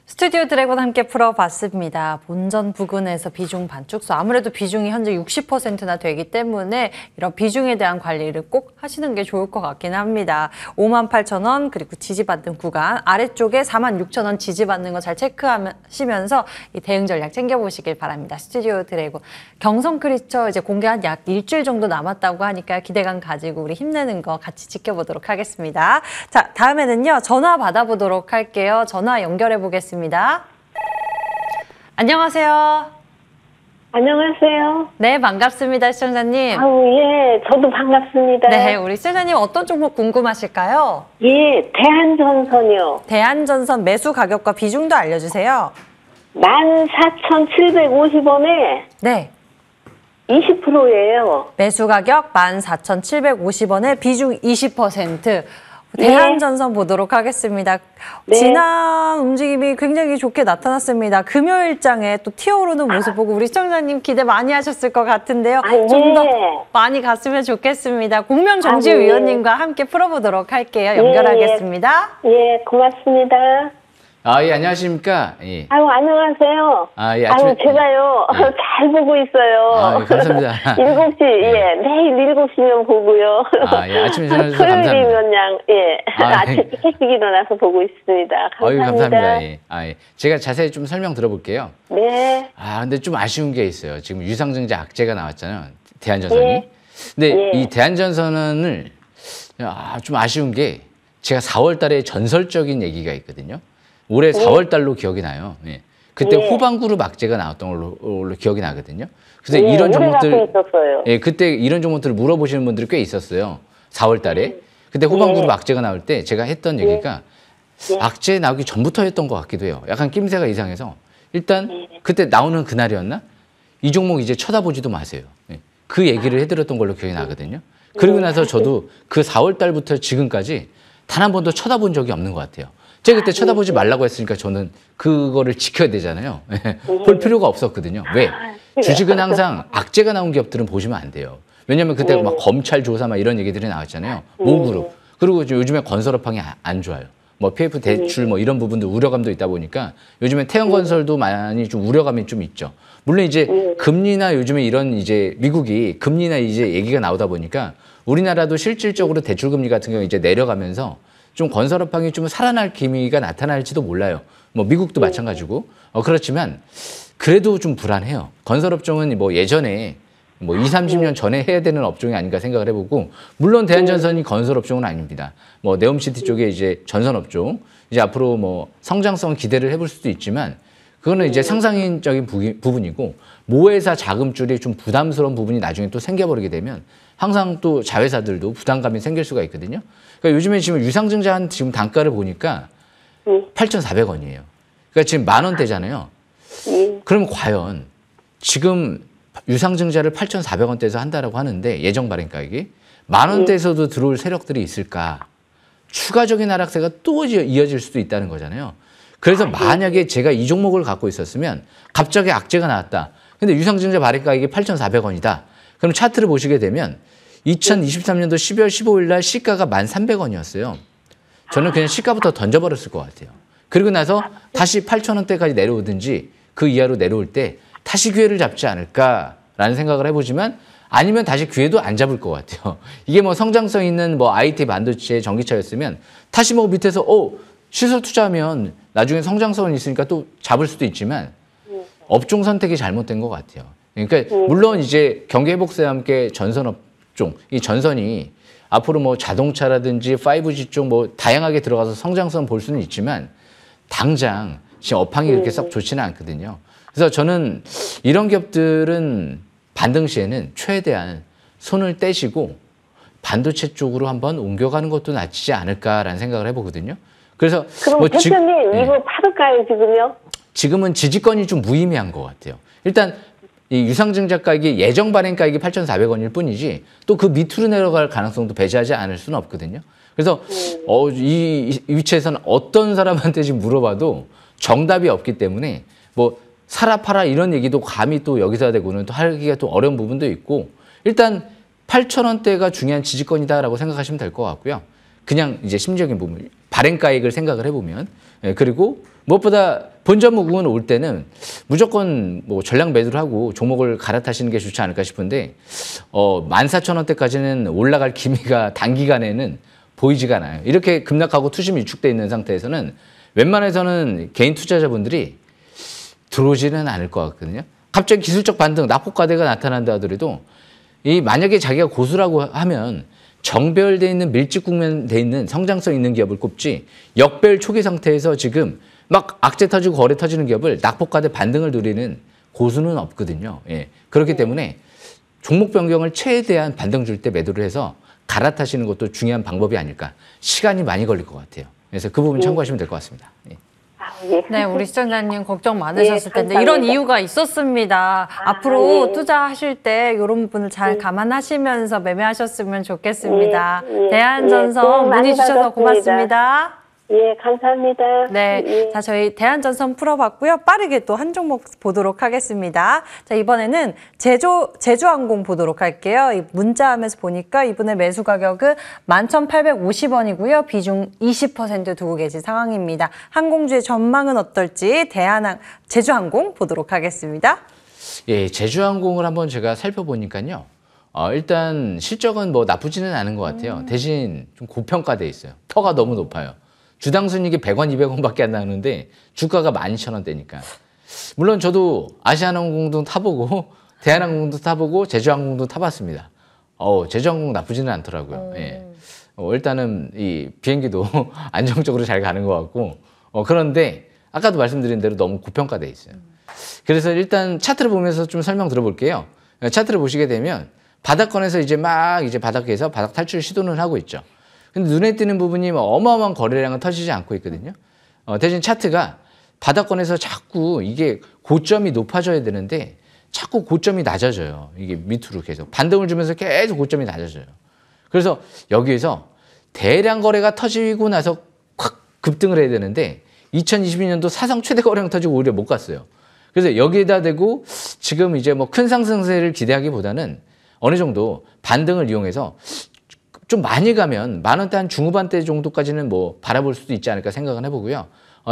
스튜디오 드래곤 함께 풀어봤습니다. 본전 부근에서 비중 반축소. 아무래도 비중이 현재 60%나 되기 때문에 이런 비중에 대한 관리를 꼭 하시는 게 좋을 것 같긴 합니다. 58,000원 그리고 지지받는 구간 아래쪽에 46,000원 지지받는 거 잘 체크하시면서 이 대응 전략 챙겨보시길 바랍니다. 스튜디오 드래곤. 경성 크리처 이제 공개한 약 일주일 정도 남았다고 하니까 기대감 가지고 우리 힘내는 거 같이 지켜보도록 하겠습니다. 자, 다음에는요. 전화 받아보도록 할게요. 전화 연결해 보겠습니다. 안녕하세요. 안녕하세요. 네, 반갑습니다, 시청자님. 예, 저도 반갑습니다. 네, 우리 시청자님 어떤 종목 궁금하실까요? 예, 대한전선이요. 대한전선 매수 가격과 비중도 알려주세요. 14,750원에 네, 20%예요. 매수 가격 14,750원에 비중 20%. 대한전선 보도록 하겠습니다. 네. 지난 움직임이 굉장히 좋게 나타났습니다. 금요일장에 또 튀어오르는 모습 보고 우리 시청자님 기대 많이 하셨을 것 같은데요. 좀 더 많이 갔으면 좋겠습니다. 공명정지위원님과 함께 풀어보도록 할게요. 연결하겠습니다. 예, 고맙습니다. 예, 안녕하십니까. 예. 안녕하세요. 예, 제가요, 잘 보고 있어요. 감사합니다. 7시, 매일 7시면 보고요. 예, 아침에 전화주셔서 감사합니다. 토요일이면 아침 일찍 일어나서 보고 있습니다. 감사합니다. 감사합니다. 예. 제가 자세히 좀 설명 들어볼게요. 네. 근데 좀 아쉬운 게 있어요. 지금 유상증자 악재가 나왔잖아요. 대한전선이. 예. 근데 예. 이 대한전선을 좀 아쉬운 게 제가 4월 달에 전설적인 얘기가 있거든요. 올해 4월 달로 기억이 나요. 예. 그때 후반그룹 악재가 나왔던 걸로 기억이 나거든요. 그래서 이런 종목들, 그때 이런 종목들을 물어보시는 분들이 꽤 있었어요. 4월 달에. 그때 후반그룹 악재가 나올 때 제가 했던 얘기가 악재 나오기 전부터 했던 것 같기도 해요. 약간 낌새가 이상해서 일단 그때 나오는 그날이었나? 이 종목 이제 쳐다보지도 마세요. 예. 그 얘기를 해드렸던 걸로 기억이 나거든요. 그리고 나서 저도 그 4월 달부터 지금까지 단 한 번도 쳐다본 적이 없는 것 같아요. 제가 그때 쳐다보지 말라고 했으니까 저는 그거를 지켜야 되잖아요. 볼 필요가 없었거든요. 왜? 주식은 항상 악재가 나온 기업들은 보시면 안 돼요. 왜냐면 그때 막 검찰 조사 막 이런 얘기들이 나왔잖아요. 모그룹. 그리고 요즘에 건설업황이 안 좋아요. 뭐 PF 대출 뭐 이런 부분도 우려감도 있다 보니까 요즘에 태형건설도 많이 좀 우려감이 좀 있죠. 물론 이제 금리나 요즘에 이런 이제 미국이 금리나 이제 얘기가 나오다 보니까 우리나라도 실질적으로 대출금리 같은 경우 이제 내려가면서 좀 건설업황이 좀 살아날 기미가 나타날지도 몰라요. 뭐 미국도 마찬가지고. 그렇지만 그래도 좀 불안해요. 건설업종은 뭐 예전에 뭐 20, 30년 전에 해야 되는 업종이 아닌가 생각을 해보고 물론 대한전선이 건설업종은 아닙니다. 뭐 네옴시티 쪽에 이제 전선업종 이제 앞으로 뭐 성장성 기대를 해볼 수도 있지만 그거는 이제 상상적인 부분이고 모회사 자금줄이 좀 부담스러운 부분이 나중에 또 생겨버리게 되면 항상 또 자회사들도 부담감이 생길 수가 있거든요. 그러니까 요즘에 지금 유상증자 한 지금 단가를 보니까 8,400원이에요. 그러니까 지금 10,000원대잖아요. 그럼 과연 지금 유상증자를 8,400원대에서 한다라고 하는데 예정 발행가액이 10,000원대에서도 들어올 세력들이 있을까? 추가적인 하락세가 또 이어질 수도 있다는 거잖아요. 그래서 만약에 제가 이 종목을 갖고 있었으면 갑자기 악재가 나왔다. 근데 유상증자 발행가액이 8,400원이다. 그럼 차트를 보시게 되면 2023년도 12월 15일 날 시가가 1,300원이었어요. 저는 그냥 시가부터 던져버렸을 것 같아요. 그리고 나서 다시 8,000원대까지 내려오든지 그 이하로 내려올 때 다시 기회를 잡지 않을까라는 생각을 해보지만 아니면 다시 기회도 안 잡을 것 같아요. 이게 뭐 성장성 있는 뭐 IT 반도체 전기차였으면 다시 뭐 밑에서 시설 투자하면 나중에 성장성은 있으니까 또 잡을 수도 있지만 업종 선택이 잘못된 것 같아요. 그러니까 물론 이제 경기 회복세와 함께 전선업종, 이 전선이 앞으로 뭐 자동차라든지 5G 쪽 뭐 다양하게 들어가서 성장성 볼 수는 있지만 당장 지금 업황이 그렇게 썩 좋지는 않거든요. 그래서 저는 이런 기업들은 반등 시에는 최대한 손을 떼시고 반도체 쪽으로 한번 옮겨가는 것도 낫지 않을까라는 생각을 해보거든요. 그래서 그럼 뭐 대표님 이거 받을까요 지금요? 지금은 지지권이 좀 무의미한 것 같아요. 일단 이 유상증자 가격이 예정 발행 가격이 8,400원일 뿐이지 또 그 밑으로 내려갈 가능성도 배제하지 않을 수는 없거든요. 그래서 이 위치에서는 어떤 사람한테 지금 물어봐도 정답이 없기 때문에 뭐 사라 팔아 이런 얘기도 감히 또 여기서 되고는 또 하기가 또 어려운 부분도 있고 일단 8,000원대가 중요한 지지권이다라고 생각하시면 될 것 같고요. 그냥 이제 심리적인 부분, 발행가액을 생각을 해보면 그리고 무엇보다 본전 무궁은 올 때는 무조건 뭐 전량 매도를 하고 종목을 갈아타시는 게 좋지 않을까 싶은데 14,000원대까지는 올라갈 기미가 단기간에는 보이지가 않아요. 이렇게 급락하고 투심이 위축돼 있는 상태에서는 웬만해서는 개인 투자자분들이 들어오지는 않을 것 같거든요. 갑자기 기술적 반등, 낙폭과대가 나타난다 하더라도 만약에 자기가 고수라고 하면 정배열돼 있는 밀집 국면돼 있는 성장성 있는 기업을 꼽지 역배열 초기 상태에서 지금 막 악재 터지고 거래 터지는 기업을 낙폭과대 반등을 노리는 고수는 없거든요. 예. 그렇기 때문에 종목 변경을 최대한 반등 줄 때 매도를 해서 갈아타시는 것도 중요한 방법이 아닐까. 시간이 많이 걸릴 것 같아요. 그래서 그 부분 참고하시면 될 것 같습니다. 예. 예. 네, 우리 시청자님 걱정 많으셨을 텐데 감사합니다. 이런 이유가 있었습니다. 앞으로 예. 투자하실 때 이런 부분을 잘 감안하시면서 매매하셨으면 좋겠습니다. 예, 예. 대한전선 예, 문의 많이 주셔서 받았습니다. 고맙습니다. 예, 감사합니다. 네, 예. 자 저희 대한전선 풀어봤고요. 빠르게 또 한 종목 보도록 하겠습니다. 자 이번에는 제주항공 보도록 할게요. 이 문자하면서 보니까 이분의 매수 가격은 11,850원이고요. 비중 20% 두고 계신 상황입니다. 항공주의 전망은 어떨지 제주항공 보도록 하겠습니다. 예, 제주항공을 한번 제가 살펴보니까요. 일단 실적은 뭐 나쁘지는 않은 것 같아요. 대신 좀 고평가돼 있어요. 터가 너무 높아요. 주당 순이익이 100원, 200원밖에 안 나오는데 주가가 12,000원대니까. 물론 저도 아시아나항공도 타보고 대한항공도 타보고 제주항공도 타봤습니다. 제주항공 나쁘지는 않더라고요. 예. 일단은 이 비행기도 안정적으로 잘 가는 것 같고 그런데 아까도 말씀드린 대로 너무 고평가돼 있어요. 그래서 일단 차트를 보면서 좀 설명 들어볼게요. 차트를 보시게 되면 바닥권에서 이제 바닥에서 바닥 탈출 시도는 하고 있죠. 근데 눈에 띄는 부분이 어마어마한 거래량은 터지지 않고 있거든요. 대신 차트가 바닥권에서 자꾸 이게 고점이 높아져야 되는데 자꾸 고점이 낮아져요. 이게 밑으로 계속 반등을 주면서 계속 고점이 낮아져요. 그래서 여기에서 대량 거래가 터지고 나서 확 급등을 해야 되는데 2022년도 사상 최대 거래량 터지고 오히려 못 갔어요. 그래서 여기에다 대고 지금 이제 뭐 큰 상승세를 기대하기보다는 어느 정도 반등을 이용해서 좀 많이 가면 10,000원대 한 중후반대 정도까지는 뭐 바라볼 수도 있지 않을까 생각은 해보고요.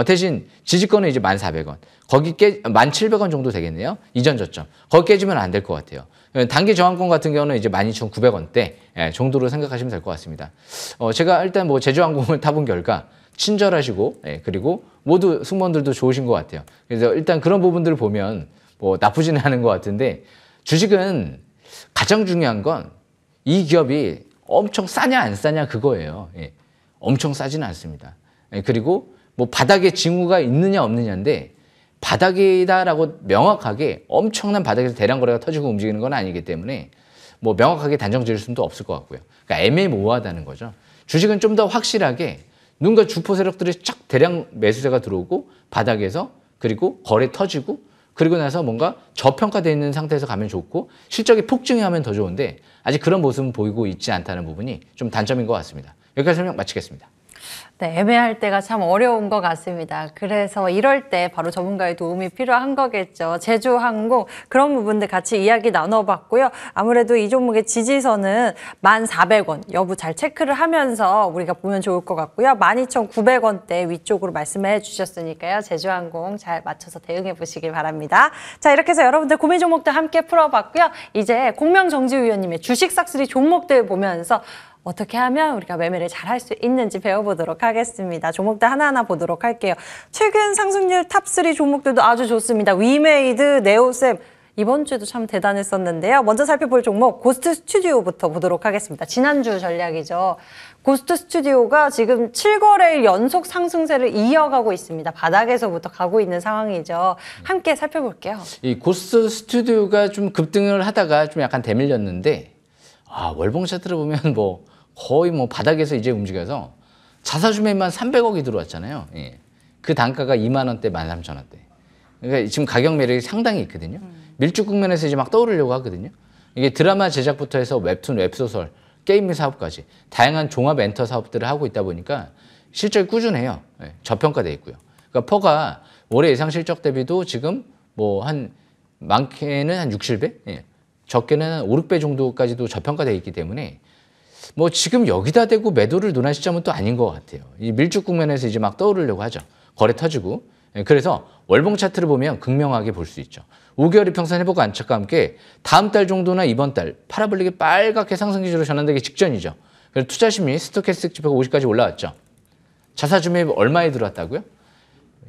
대신 지지권은 이제 1,400원. 거기 1,700원 정도 되겠네요. 이전 저점. 거기 깨지면 안 될 것 같아요. 단기 저항권 같은 경우는 이제 12,900원대 정도로 생각하시면 될 것 같습니다. 제가 일단 뭐 제주항공을 타본 결과 친절하시고 그리고 모두 승무원들도 좋으신 것 같아요. 그래서 일단 그런 부분들을 보면 뭐 나쁘지는 않은 것 같은데 주식은 가장 중요한 건 이 기업이 엄청 싸냐 안 싸냐 그거예요. 엄청 싸지는 않습니다. 그리고 뭐 바닥에 징후가 있느냐 없느냐인데 바닥이다라고 명확하게 엄청난 바닥에서 대량 거래가 터지고 움직이는 건 아니기 때문에 뭐 명확하게 단정 지을 수는 없을 것 같고요. 그러니까 애매모호하다는 거죠. 주식은 좀 더 확실하게 누군가 주포 세력들이 쫙 대량 매수세가 들어오고 바닥에서 그리고 거래 터지고 그리고 나서 뭔가 저평가되어 있는 상태에서 가면 좋고 실적이 폭증하면 더 좋은데 아직 그런 모습은 보이고 있지 않다는 부분이 좀 단점인 것 같습니다. 여기까지 설명 마치겠습니다. 네, 애매할 때가 참 어려운 것 같습니다. 그래서 이럴 때 바로 전문가의 도움이 필요한 거겠죠. 제주항공 그런 부분들 같이 이야기 나눠봤고요. 아무래도 이 종목의 지지선은 1,400원 여부 잘 체크를 하면서 우리가 보면 좋을 것 같고요. 12,900원대 위쪽으로 말씀해 주셨으니까요. 제주항공 잘 맞춰서 대응해 보시길 바랍니다. 자, 이렇게 해서 여러분들 고민 종목들 함께 풀어봤고요. 이제 공명정지위원님의 주식 싹쓸이 종목들 보면서 어떻게 하면 우리가 매매를 잘 할 수 있는지 배워보도록 하겠습니다. 종목들 하나하나 보도록 할게요. 최근 상승률 탑3 종목들도 아주 좋습니다. 위메이드, 네오셈, 이번 주에도 참 대단했었는데요. 먼저 살펴볼 종목 고스트 스튜디오부터 보도록 하겠습니다. 지난주 전략이죠. 고스트 스튜디오가 지금 7거래일 연속 상승세를 이어가고 있습니다. 바닥에서부터 가고 있는 상황이죠. 함께 살펴볼게요. 이 고스트 스튜디오가 좀 급등을 하다가 좀 약간 대밀렸는데 월봉 차트를 보면 뭐 거의 뭐 바닥에서 이제 움직여서 자사주매만 300억이 들어왔잖아요. 예. 그 단가가 2만 원대, 13,000원대. 그러니까 지금 가격 매력이 상당히 있거든요. 밀주 국면에서 이제 막 떠오르려고 하거든요. 이게 드라마 제작부터 해서 웹툰, 웹소설, 게임 사업까지 다양한 종합 엔터 사업들을 하고 있다 보니까 실적이 꾸준해요. 예. 저평가돼 있고요. 그러니까 퍼가 올해 예상 실적 대비도 지금 뭐 한 많게는 한 6, 7배? 예. 적게는 한 5, 6배 정도까지도 저평가돼 있기 때문에 뭐 지금 여기다 대고 매도를 논할 시점은 또 아닌 것 같아요. 이 밀주 국면에서 이제 막 떠오르려고 하죠. 거래 터지고. 그래서 월봉 차트를 보면 극명하게 볼 수 있죠. 5개월 이평선 회복 안착과 함께 다음 달 정도나 이번 달 파라블릭이 빨갛게 상승 기조로 전환되기 직전이죠. 그래서 투자 심리 스토캐스틱 지표가 50까지 올라왔죠. 자사주 매입 얼마에 들어왔다고요?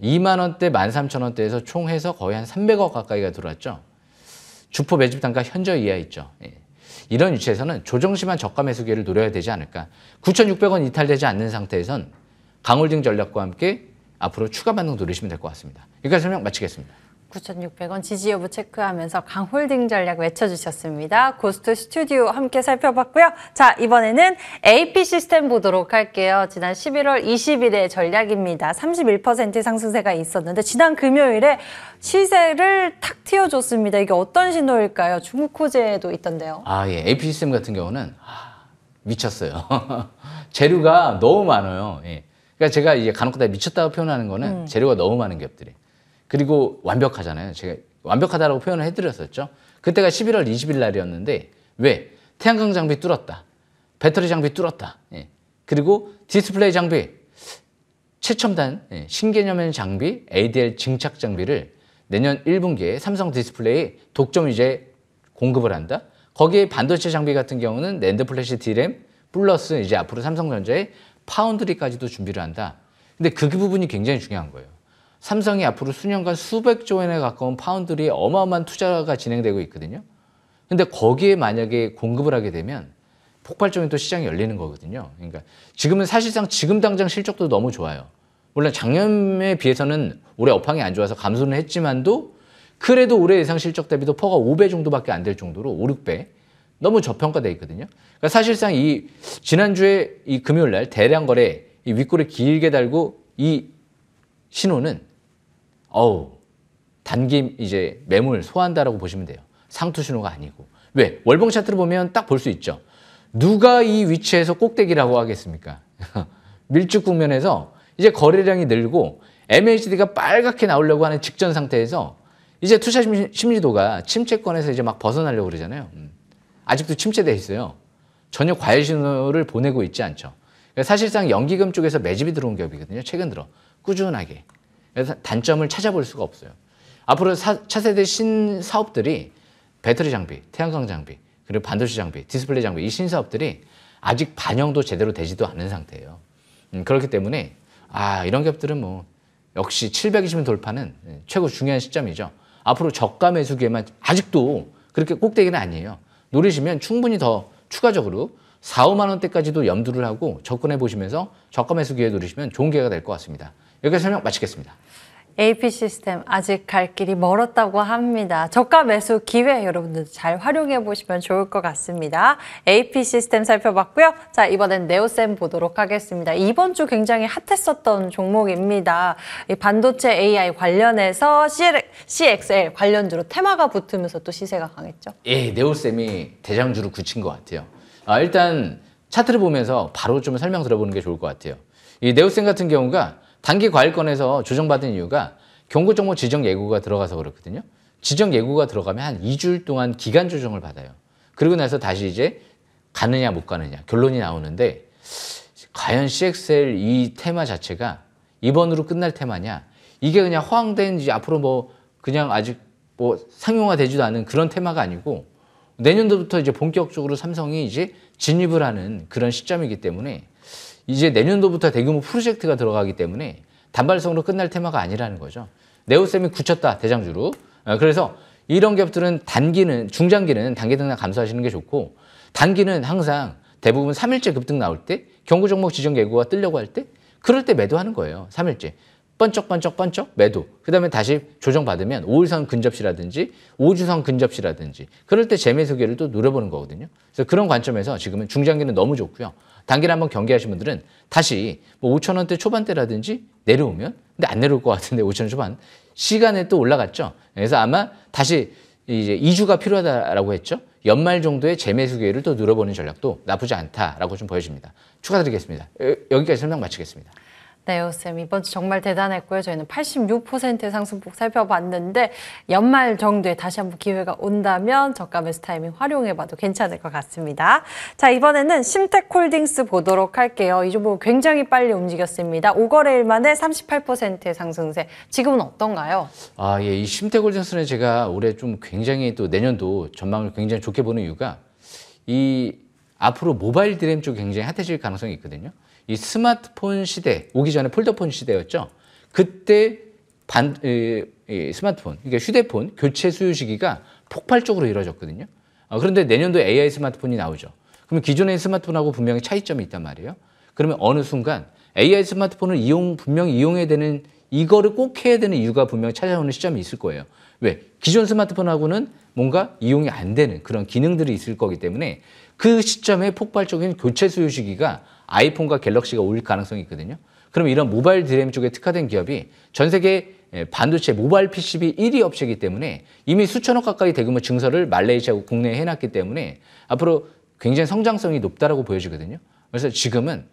2만 원대, 13,000원대에서 총 해서 거의 한 300억 가까이가 들어왔죠. 주포 매집 단가 현저 이하 있죠. 예. 이런 위치에서는 조정심한 저가 매수 기회를 노려야 되지 않을까. 9,600원 이탈되지 않는 상태에선 강홀딩 전략과 함께 앞으로 추가 반등 노리시면 될 것 같습니다. 여기까지 설명 마치겠습니다. 9,600원 지지 여부 체크하면서 강홀딩 전략 외쳐주셨습니다. 고스트 스튜디오 함께 살펴봤고요. 자, 이번에는 AP 시스템 보도록 할게요. 지난 11월 20일의 전략입니다. 31% 상승세가 있었는데 지난 금요일에 시세를 탁 튀어줬습니다. 이게 어떤 신호일까요? 중국 호재도 있던데요. 예. AP 시스템 같은 경우는 미쳤어요. 재료가 너무 많아요. 예. 그러니까 제가 이제 간혹가다 미쳤다고 표현하는 거는 재료가 너무 많은 기업들이. 그리고 완벽하잖아요. 제가 완벽하다라고 표현을 해드렸었죠. 그때가 11월 20일 날이었는데 왜? 태양광 장비 뚫었다. 배터리 장비 뚫었다. 예. 그리고 디스플레이 장비, 최첨단 신개념의 장비, ADL 증착 장비를 내년 1분기에 삼성 디스플레이 독점 이제 공급을 한다. 거기에 반도체 장비 같은 경우는 낸드 플래시 D램 플러스 이제 앞으로 삼성전자의 파운드리까지도 준비를 한다. 근데 그 부분이 굉장히 중요한 거예요. 삼성이 앞으로 수년간 수백조 원에 가까운 파운드리에 어마어마한 투자가 진행되고 있거든요. 근데 거기에 만약에 공급을 하게 되면 폭발적인 또 시장이 열리는 거거든요. 그러니까 지금은 사실상 지금 당장 실적도 너무 좋아요. 물론 작년에 비해서는 올해 업황이 안 좋아서 감소는 했지만도 그래도 올해 예상 실적 대비도 퍼가 5배 정도밖에 안 될 정도로 5, 6배 너무 저평가돼 있거든요. 그러니까 사실상 이 지난주에 이 금요일 날 대량 거래 이 윗골을 길게 달고 이 신호는 단기 이제 매물 소화한다라고 보시면 돼요. 상투 신호가 아니고. 왜? 월봉 차트를 보면 딱 볼 수 있죠. 누가 이 위치에서 꼭대기라고 하겠습니까? 밀집 국면에서 이제 거래량이 늘고 MACD가 빨갛게 나오려고 하는 직전 상태에서 이제 투자 심리도가 침체권에서 이제 막 벗어나려고 그러잖아요. 아직도 침체돼 있어요. 전혀 과열 신호를 보내고 있지 않죠. 그러니까 사실상 연기금 쪽에서 매집이 들어온 기업이거든요. 최근 들어. 꾸준하게. 그래서 단점을 찾아볼 수가 없어요. 앞으로 차세대 신사업들이 배터리 장비, 태양광 장비, 그리고 반도체 장비, 디스플레이 장비 이 신사업들이 아직 반영도 제대로 되지도 않은 상태예요. 그렇기 때문에 이런 기업들은 뭐 역시 720인 돌파는 최고 중요한 시점이죠. 앞으로 저가 매수 기회만 아직도 그렇게 꼭대기는 아니에요. 노리시면 충분히 더 추가적으로 4, 5만 원대까지도 염두를 하고 접근해 보시면서 저가 매수 기회 노리시면 좋은 기회가 될 것 같습니다. 여기까지 설명 마치겠습니다. AP 시스템 아직 갈 길이 멀었다고 합니다. 저가 매수 기회 여러분들 잘 활용해 보시면 좋을 것 같습니다. AP 시스템 살펴봤고요. 자, 이번엔 네오셈 보도록 하겠습니다. 이번 주 굉장히 핫했었던 종목입니다. 이 반도체 AI 관련해서 CXL 관련주로 테마가 붙으면서 또 시세가 강했죠. 예, 네오셈이 대장주를 굳힌 것 같아요. 일단 차트를 보면서 바로 좀 설명 들어보는 게 좋을 것 같아요. 이 네오셈 같은 경우가 단기 과열권에서 조정받은 이유가 경고 종목 지정 예고가 들어가서 그렇거든요. 지정 예고가 들어가면 한 2주일 동안 기간 조정을 받아요. 그리고 나서 다시 이제 가느냐 못 가느냐 결론이 나오는데 과연 CXL 이 테마 자체가 이번으로 끝날 테마냐? 이게 그냥 허황된 이제 앞으로 뭐 그냥 아직 뭐 상용화되지도 않은 그런 테마가 아니고 내년도부터 이제 본격적으로 삼성이 이제 진입을 하는 그런 시점이기 때문에 이제 내년도부터 대규모 프로젝트가 들어가기 때문에 단발성으로 끝날 테마가 아니라는 거죠. 네오셈이 굳혔다, 대장주로. 그래서 이런 기업들은 중장기는 단기 등락 감소하시는 게 좋고 단기는 항상 대부분 3일째 급등 나올 때 경고 종목 지정 예고가 뜨려고 할 때 그럴 때 매도하는 거예요. 3일째. 번쩍 매도. 그다음에 다시 조정받으면 5일선 근접시라든지 5주선 근접시라든지 그럴 때 재매수 기회를 또 노려보는 거거든요. 그래서 그런 관점에서 지금은 중장기는 너무 좋고요. 단기를 한번 경계하신 분들은 다시 뭐 5,000원대 초반대라든지 내려오면 근데 안 내려올 것 같은데 5,000원 초반 시간에 또 올라갔죠. 그래서 아마 다시 이제 2주가 필요하다라고 했죠. 연말 정도의 재매수 기회를 또 노려보는 전략도 나쁘지 않다라고 좀 보여집니다. 추가드리겠습니다. 여기까지 설명 마치겠습니다. 네, 요쌤 이번 주 정말 대단했고요. 저희는 86%의 상승폭 살펴봤는데 연말 정도에 다시 한번 기회가 온다면 저가 매수 타이밍 활용해봐도 괜찮을 것 같습니다. 자, 이번에는 심텍홀딩스 보도록 할게요. 이 종목 굉장히 빨리 움직였습니다. 5거래일 만에 38%의 상승세. 지금은 어떤가요? 예, 이 심텍홀딩스는 제가 올해 좀 굉장히 또 내년도 전망을 굉장히 좋게 보는 이유가 이 앞으로 모바일 디램 쪽이 굉장히 핫해질 가능성이 있거든요. 이 스마트폰 시대, 오기 전에 폴더폰 시대였죠. 그때 스마트폰, 그러니까 휴대폰 교체 수요 시기가 폭발적으로 이루어졌거든요. 그런데 내년도에 AI 스마트폰이 나오죠. 그러면 기존의 스마트폰하고 분명히 차이점이 있단 말이에요. 그러면 어느 순간 AI 스마트폰을 분명히 이용해야 되는 이거를 꼭 해야 되는 이유가 분명히 찾아오는 시점이 있을 거예요. 왜? 기존 스마트폰하고는 뭔가 이용이 안 되는 그런 기능들이 있을 거기 때문에 그 시점에 폭발적인 교체 수요 시기가 아이폰과 갤럭시가 올 가능성이 있거든요. 그러면 이런 모바일 디램 쪽에 특화된 기업이 전 세계 반도체 모바일 PCB 1위 업체이기 때문에 이미 수천억 가까이 대규모 증설을 말레이시아하고 국내에 해놨기 때문에 앞으로 굉장히 성장성이 높다라고 보여지거든요. 그래서 지금은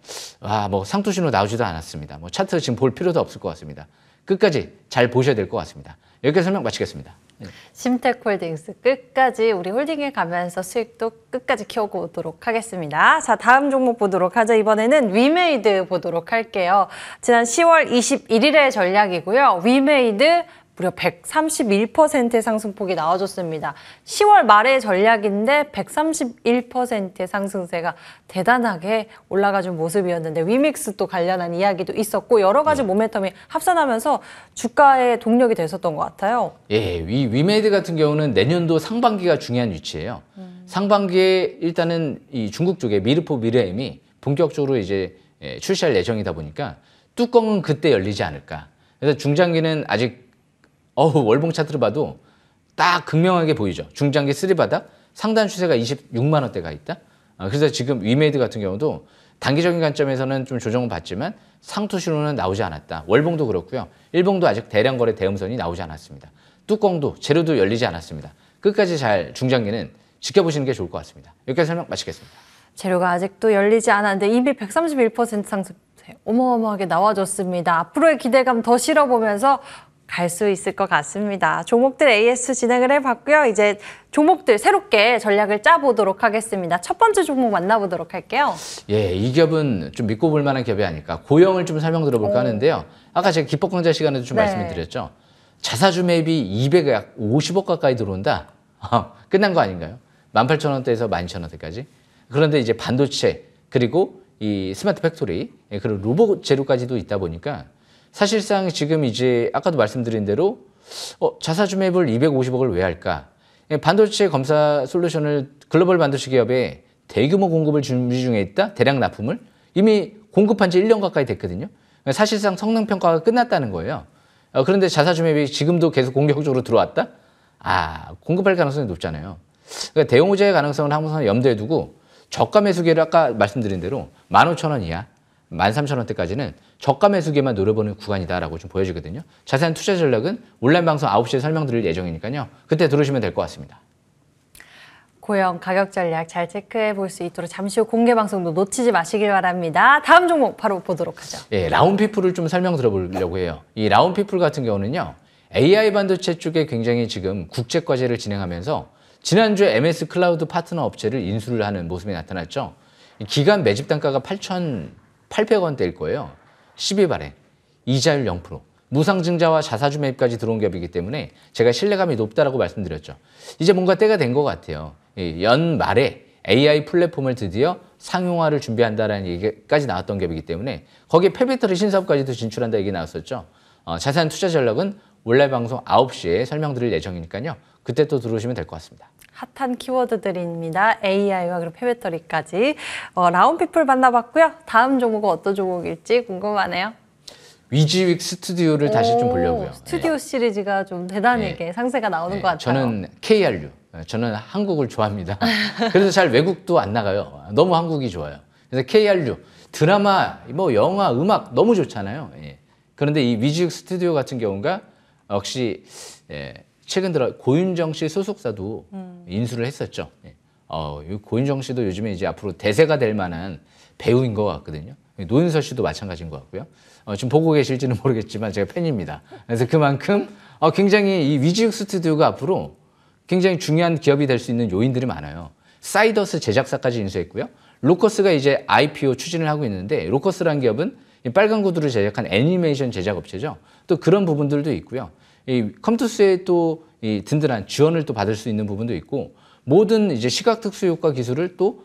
뭐 상투 신호 나오지도 않았습니다. 뭐 차트 지금 볼 필요도 없을 것 같습니다. 끝까지 잘 보셔야 될 것 같습니다. 여기까지 설명 마치겠습니다. 심텍홀딩스 끝까지 우리 홀딩에 가면서 수익도 끝까지 키워보도록 하겠습니다. 자, 다음 종목 보도록 하죠. 이번에는 위메이드 보도록 할게요. 지난 10월 21일의 전략이고요. 위메이드 무려 131%의 상승폭이 나와줬습니다. 10월 말의 전략인데 131%의 상승세가 대단하게 올라가준 모습이었는데 위믹스 또 관련한 이야기도 있었고 여러 가지 모멘텀이 합산하면서 주가의 동력이 됐었던 것 같아요. 예, 위메이드 같은 경우는 내년도 상반기가 중요한 위치예요. 상반기에 일단은 이 중국 쪽에 미르포 미르엠이 본격적으로 이제 출시할 예정이다 보니까 뚜껑은 그때 열리지 않을까. 그래서 중장기는 아직 월봉 차트를 봐도 딱 극명하게 보이죠. 중장기 3바닥 상단 추세가 26만 원대가 있다. 그래서 지금 위메이드 같은 경우도 단기적인 관점에서는 좀 조정은 받지만 상투 신호는 나오지 않았다. 월봉도 그렇고요. 일봉도 아직 대량 거래 대음선이 나오지 않았습니다. 뚜껑도 재료도 열리지 않았습니다. 끝까지 잘 중장기는 지켜보시는 게 좋을 것 같습니다. 여기까지 설명 마치겠습니다. 재료가 아직도 열리지 않았는데 이미 131% 상승 어마어마하게 나와줬습니다. 앞으로의 기대감 더 실어보면서 갈 수 있을 것 같습니다. 종목들 AS 진행을 해봤고요. 이제 종목들 새롭게 전략을 짜보도록 하겠습니다. 첫 번째 종목 만나보도록 할게요. 예, 이 기업은 좀 믿고 볼 만한 기업이 아닐까. 고영을 좀 설명 들어볼까 하는데요. 아까 제가 기법 강좌 시간에도 좀 말씀을 드렸죠. 자사주 매입이 250억 가까이 들어온다. 끝난 거 아닌가요? 18,000원대에서 12,000원대까지. 그런데 이제 반도체 그리고 이 스마트 팩토리 그리고 로봇 재료까지도 있다 보니까 사실상 지금 이제 아까도 말씀드린 대로 자사주 매입을 250억을 왜 할까? 반도체 검사 솔루션을 글로벌 반도체 기업에 대규모 공급을 준비 중에 있다? 대량 납품을? 이미 공급한 지 1년 가까이 됐거든요. 사실상 성능 평가가 끝났다는 거예요. 그런데 자사주 매입이 지금도 계속 공격적으로 들어왔다? 공급할 가능성이 높잖아요. 그러니까 대형호재의 가능성을 항상 염두에 두고 저가 매수기를 아까 말씀드린 대로 15,000원 이하 13,000원대까지는 저가 매수기만 노려보는 구간이다라고 좀 보여지거든요. 자세한 투자 전략은 온라인 방송 9시에 설명드릴 예정이니까요. 그때 들으시면 될 것 같습니다. 고영 가격 전략 잘 체크해 볼 수 있도록 잠시 후 공개 방송도 놓치지 마시길 바랍니다. 다음 종목 바로 보도록 하죠. 예, 라운피플을 좀 설명 들어보려고 해요. 이 라운피플 같은 경우는요. AI 반도체 쪽에 굉장히 지금 국제 과제를 진행하면서 지난주에 MS 클라우드 파트너 업체를 인수를 하는 모습이 나타났죠. 기간 매집 단가가 8,800원대일 거예요. 12발행, 이자율 0%, 무상증자와 자사주 매입까지 들어온 기업이기 때문에 제가 신뢰감이 높다라고 말씀드렸죠. 이제 뭔가 때가 된 것 같아요. 연말에 AI 플랫폼을 드디어 상용화를 준비한다라는 얘기까지 나왔던 기업이기 때문에 거기에 폐배터리 신사업까지도 진출한다 얘기 나왔었죠. 자세한 투자 전략은 온라인 방송 9시에 설명드릴 예정이니까요. 그때 또 들어오시면 될 것 같습니다. 핫한 키워드들입니다. AI와 그리고 폐배터리까지. 라운피플 만나봤고요. 다음 종목은 어떤 종목일지 궁금하네요. 위지윅 스튜디오를 다시 좀 보려고요. 스튜디오 시리즈가 좀 대단하게 상세가 나오는 것 같아요. 저는 KRU, 저는 한국을 좋아합니다. 그래서 잘 외국도 안 나가요. 너무 한국이 좋아요. 그래서 KRU, 드라마, 뭐 영화, 음악 너무 좋잖아요. 그런데 이 위지윅 스튜디오 같은 경우가 역시 최근 들어 고윤정 씨 소속사도 인수를 했었죠. 고윤정 씨도 요즘에 이제 앞으로 대세가 될 만한 배우인 것 같거든요. 노윤서 씨도 마찬가지인 것 같고요. 지금 보고 계실지는 모르겠지만 제가 팬입니다. 그래서 그만큼 굉장히 이 위지윅 스튜디오가 앞으로 굉장히 중요한 기업이 될 수 있는 요인들이 많아요. 사이더스 제작사까지 인수했고요. 로커스가 이제 IPO 추진을 하고 있는데 로커스라는 기업은 이 빨간 구두를 제작한 애니메이션 제작 업체죠. 또 그런 부분들도 있고요. 이 컴투스의 또 이 든든한 지원을 또 받을 수 있는 부분도 있고 모든 이제 시각 특수 효과 기술을 또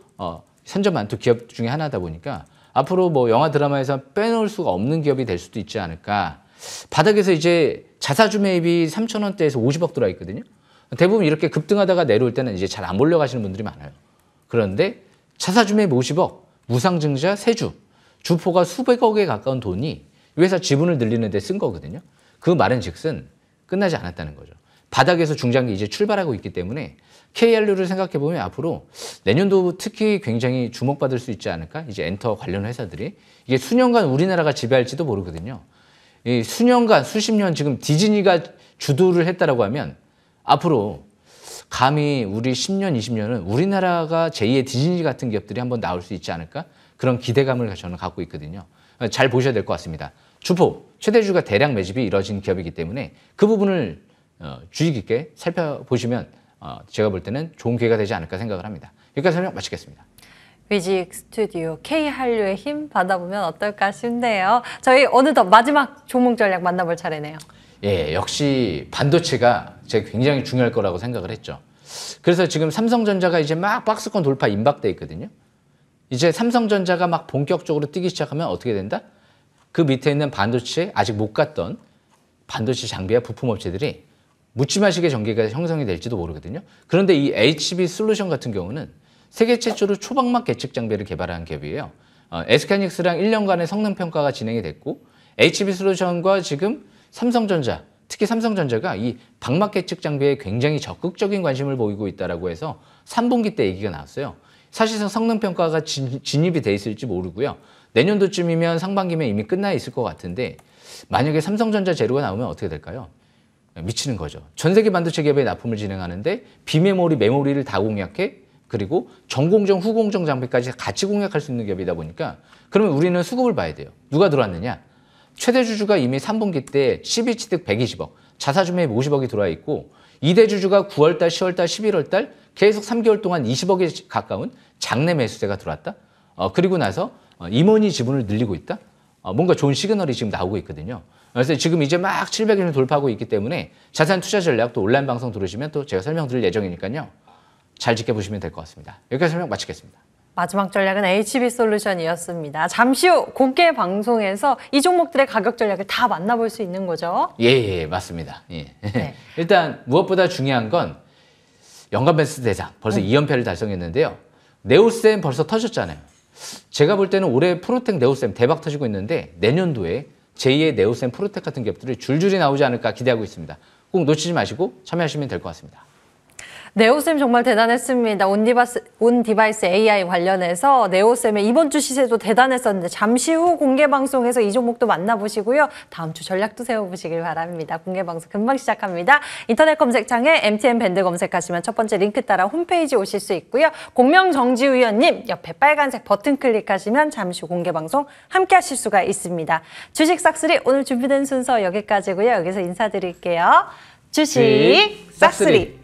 선점한 또 기업 중에 하나다 보니까 앞으로 뭐 영화 드라마에서 빼놓을 수가 없는 기업이 될 수도 있지 않을까. 바닥에서 이제 자사주 매입이 3,000원대에서 50억 들어와 있거든요. 대부분 이렇게 급등하다가 내려올 때는 이제 잘 안 몰려가시는 분들이 많아요. 그런데 자사주 매입 50억, 무상증자 3주, 주포가 수백억에 가까운 돈이 이 회사 지분을 늘리는 데 쓴 거거든요. 그 말은 즉슨 끝나지 않았다는 거죠. 바닥에서 중장기 이제 출발하고 있기 때문에 KRU를 생각해 보면 앞으로 내년도 특히 굉장히 주목받을 수 있지 않을까? 이제 엔터 관련 회사들이 이게 수년간 우리나라가 지배할지도 모르거든요. 이 수년간 수십 년 지금 디즈니가 주도를 했다라고 하면 앞으로 감히 우리 10년, 20년은 우리나라가 제2의 디즈니 같은 기업들이 한번 나올 수 있지 않을까? 그런 기대감을 저는 갖고 있거든요. 잘 보셔야 될 것 같습니다. 주포, 최대주가 대량 매집이 이뤄진 기업이기 때문에 그 부분을 주의 깊게 살펴보시면 제가 볼 때는 좋은 기회가 되지 않을까 생각을 합니다. 여기까지 설명 마치겠습니다. 위지윅 스튜디오 K한류의 힘 받아보면 어떨까 싶네요. 저희 어느덧 마지막 종목 전략 만나볼 차례네요. 예, 역시 반도체가 제가 굉장히 중요할 거라고 생각을 했죠. 그래서 지금 삼성전자가 이제 막 박스권 돌파 임박돼 있거든요. 이제 삼성전자가 막 본격적으로 뛰기 시작하면 어떻게 된다? 그 밑에 있는 반도체 아직 못 갔던 반도체 장비와 부품업체들이 묻지마식의 전개가 형성이 될지도 모르거든요. 그런데 이 HB 솔루션 같은 경우는 세계 최초로 초박막 계측 장비를 개발한 기업이에요. SK하이닉스랑 1년간의 성능 평가가 진행이 됐고 HB 솔루션과 지금 삼성전자, 특히 삼성전자가 이 박막 계측 장비에 굉장히 적극적인 관심을 보이고 있다고 해서 3분기 때 얘기가 나왔어요. 사실상 성능 평가가 진입이 돼 있을지 모르고요. 내년도쯤이면 상반기면 이미 끝나 있을 것 같은데 만약에 삼성전자 재료가 나오면 어떻게 될까요? 미치는 거죠. 전 세계 반도체 기업에 납품을 진행하는데 비메모리, 메모리를 다 공략해 그리고 전공정, 후공정 장비까지 같이 공략할 수 있는 기업이다 보니까 그러면 우리는 수급을 봐야 돼요. 누가 들어왔느냐? 최대 주주가 이미 3분기 때 12취득 120억, 자사주 매입 50억이 들어와 있고 2대 주주가 9월달, 10월달, 11월달 계속 3개월 동안 20억에 가까운 장내 매수세가 들어왔다. 그리고 나서 임원이 지분을 늘리고 있다. 뭔가 좋은 시그널이 지금 나오고 있거든요. 그래서 지금 이제 막 700일을 돌파하고 있기 때문에 자산 투자 전략 또 온라인 방송 들으시면 또 제가 설명드릴 예정이니까요. 잘 지켜보시면 될 것 같습니다. 여기까지 설명 마치겠습니다. 마지막 전략은 HB 솔루션이었습니다. 잠시 후 공개 방송에서 이 종목들의 가격 전략을 다 만나볼 수 있는 거죠? 예, 맞습니다. 예. 네. 일단 무엇보다 중요한 건 연간 베스트 대상 벌써 2연패를 달성했는데요. 네오셈 벌써 터졌잖아요. 제가 볼 때는 올해 프로텍 네오셈 대박 터지고 있는데 내년도에 제2의 네오셈 프로텍 같은 기업들이 줄줄이 나오지 않을까 기대하고 있습니다. 꼭 놓치지 마시고 참여하시면 될 것 같습니다. 네오셈 정말 대단했습니다. 온 디바이스 AI 관련해서 네오셈의 이번 주 시세도 대단했었는데 잠시 후 공개 방송에서 이 종목도 만나보시고요. 다음 주 전략도 세워보시길 바랍니다. 공개 방송 금방 시작합니다. 인터넷 검색창에 MTN 밴드 검색하시면 첫 번째 링크 따라 홈페이지 오실 수 있고요. 공명정지 위원님 옆에 빨간색 버튼 클릭하시면 잠시 후 공개 방송 함께 하실 수가 있습니다. 주식 싹쓸이 오늘 준비된 순서 여기까지고요. 여기서 인사드릴게요. 주식 싹쓸이.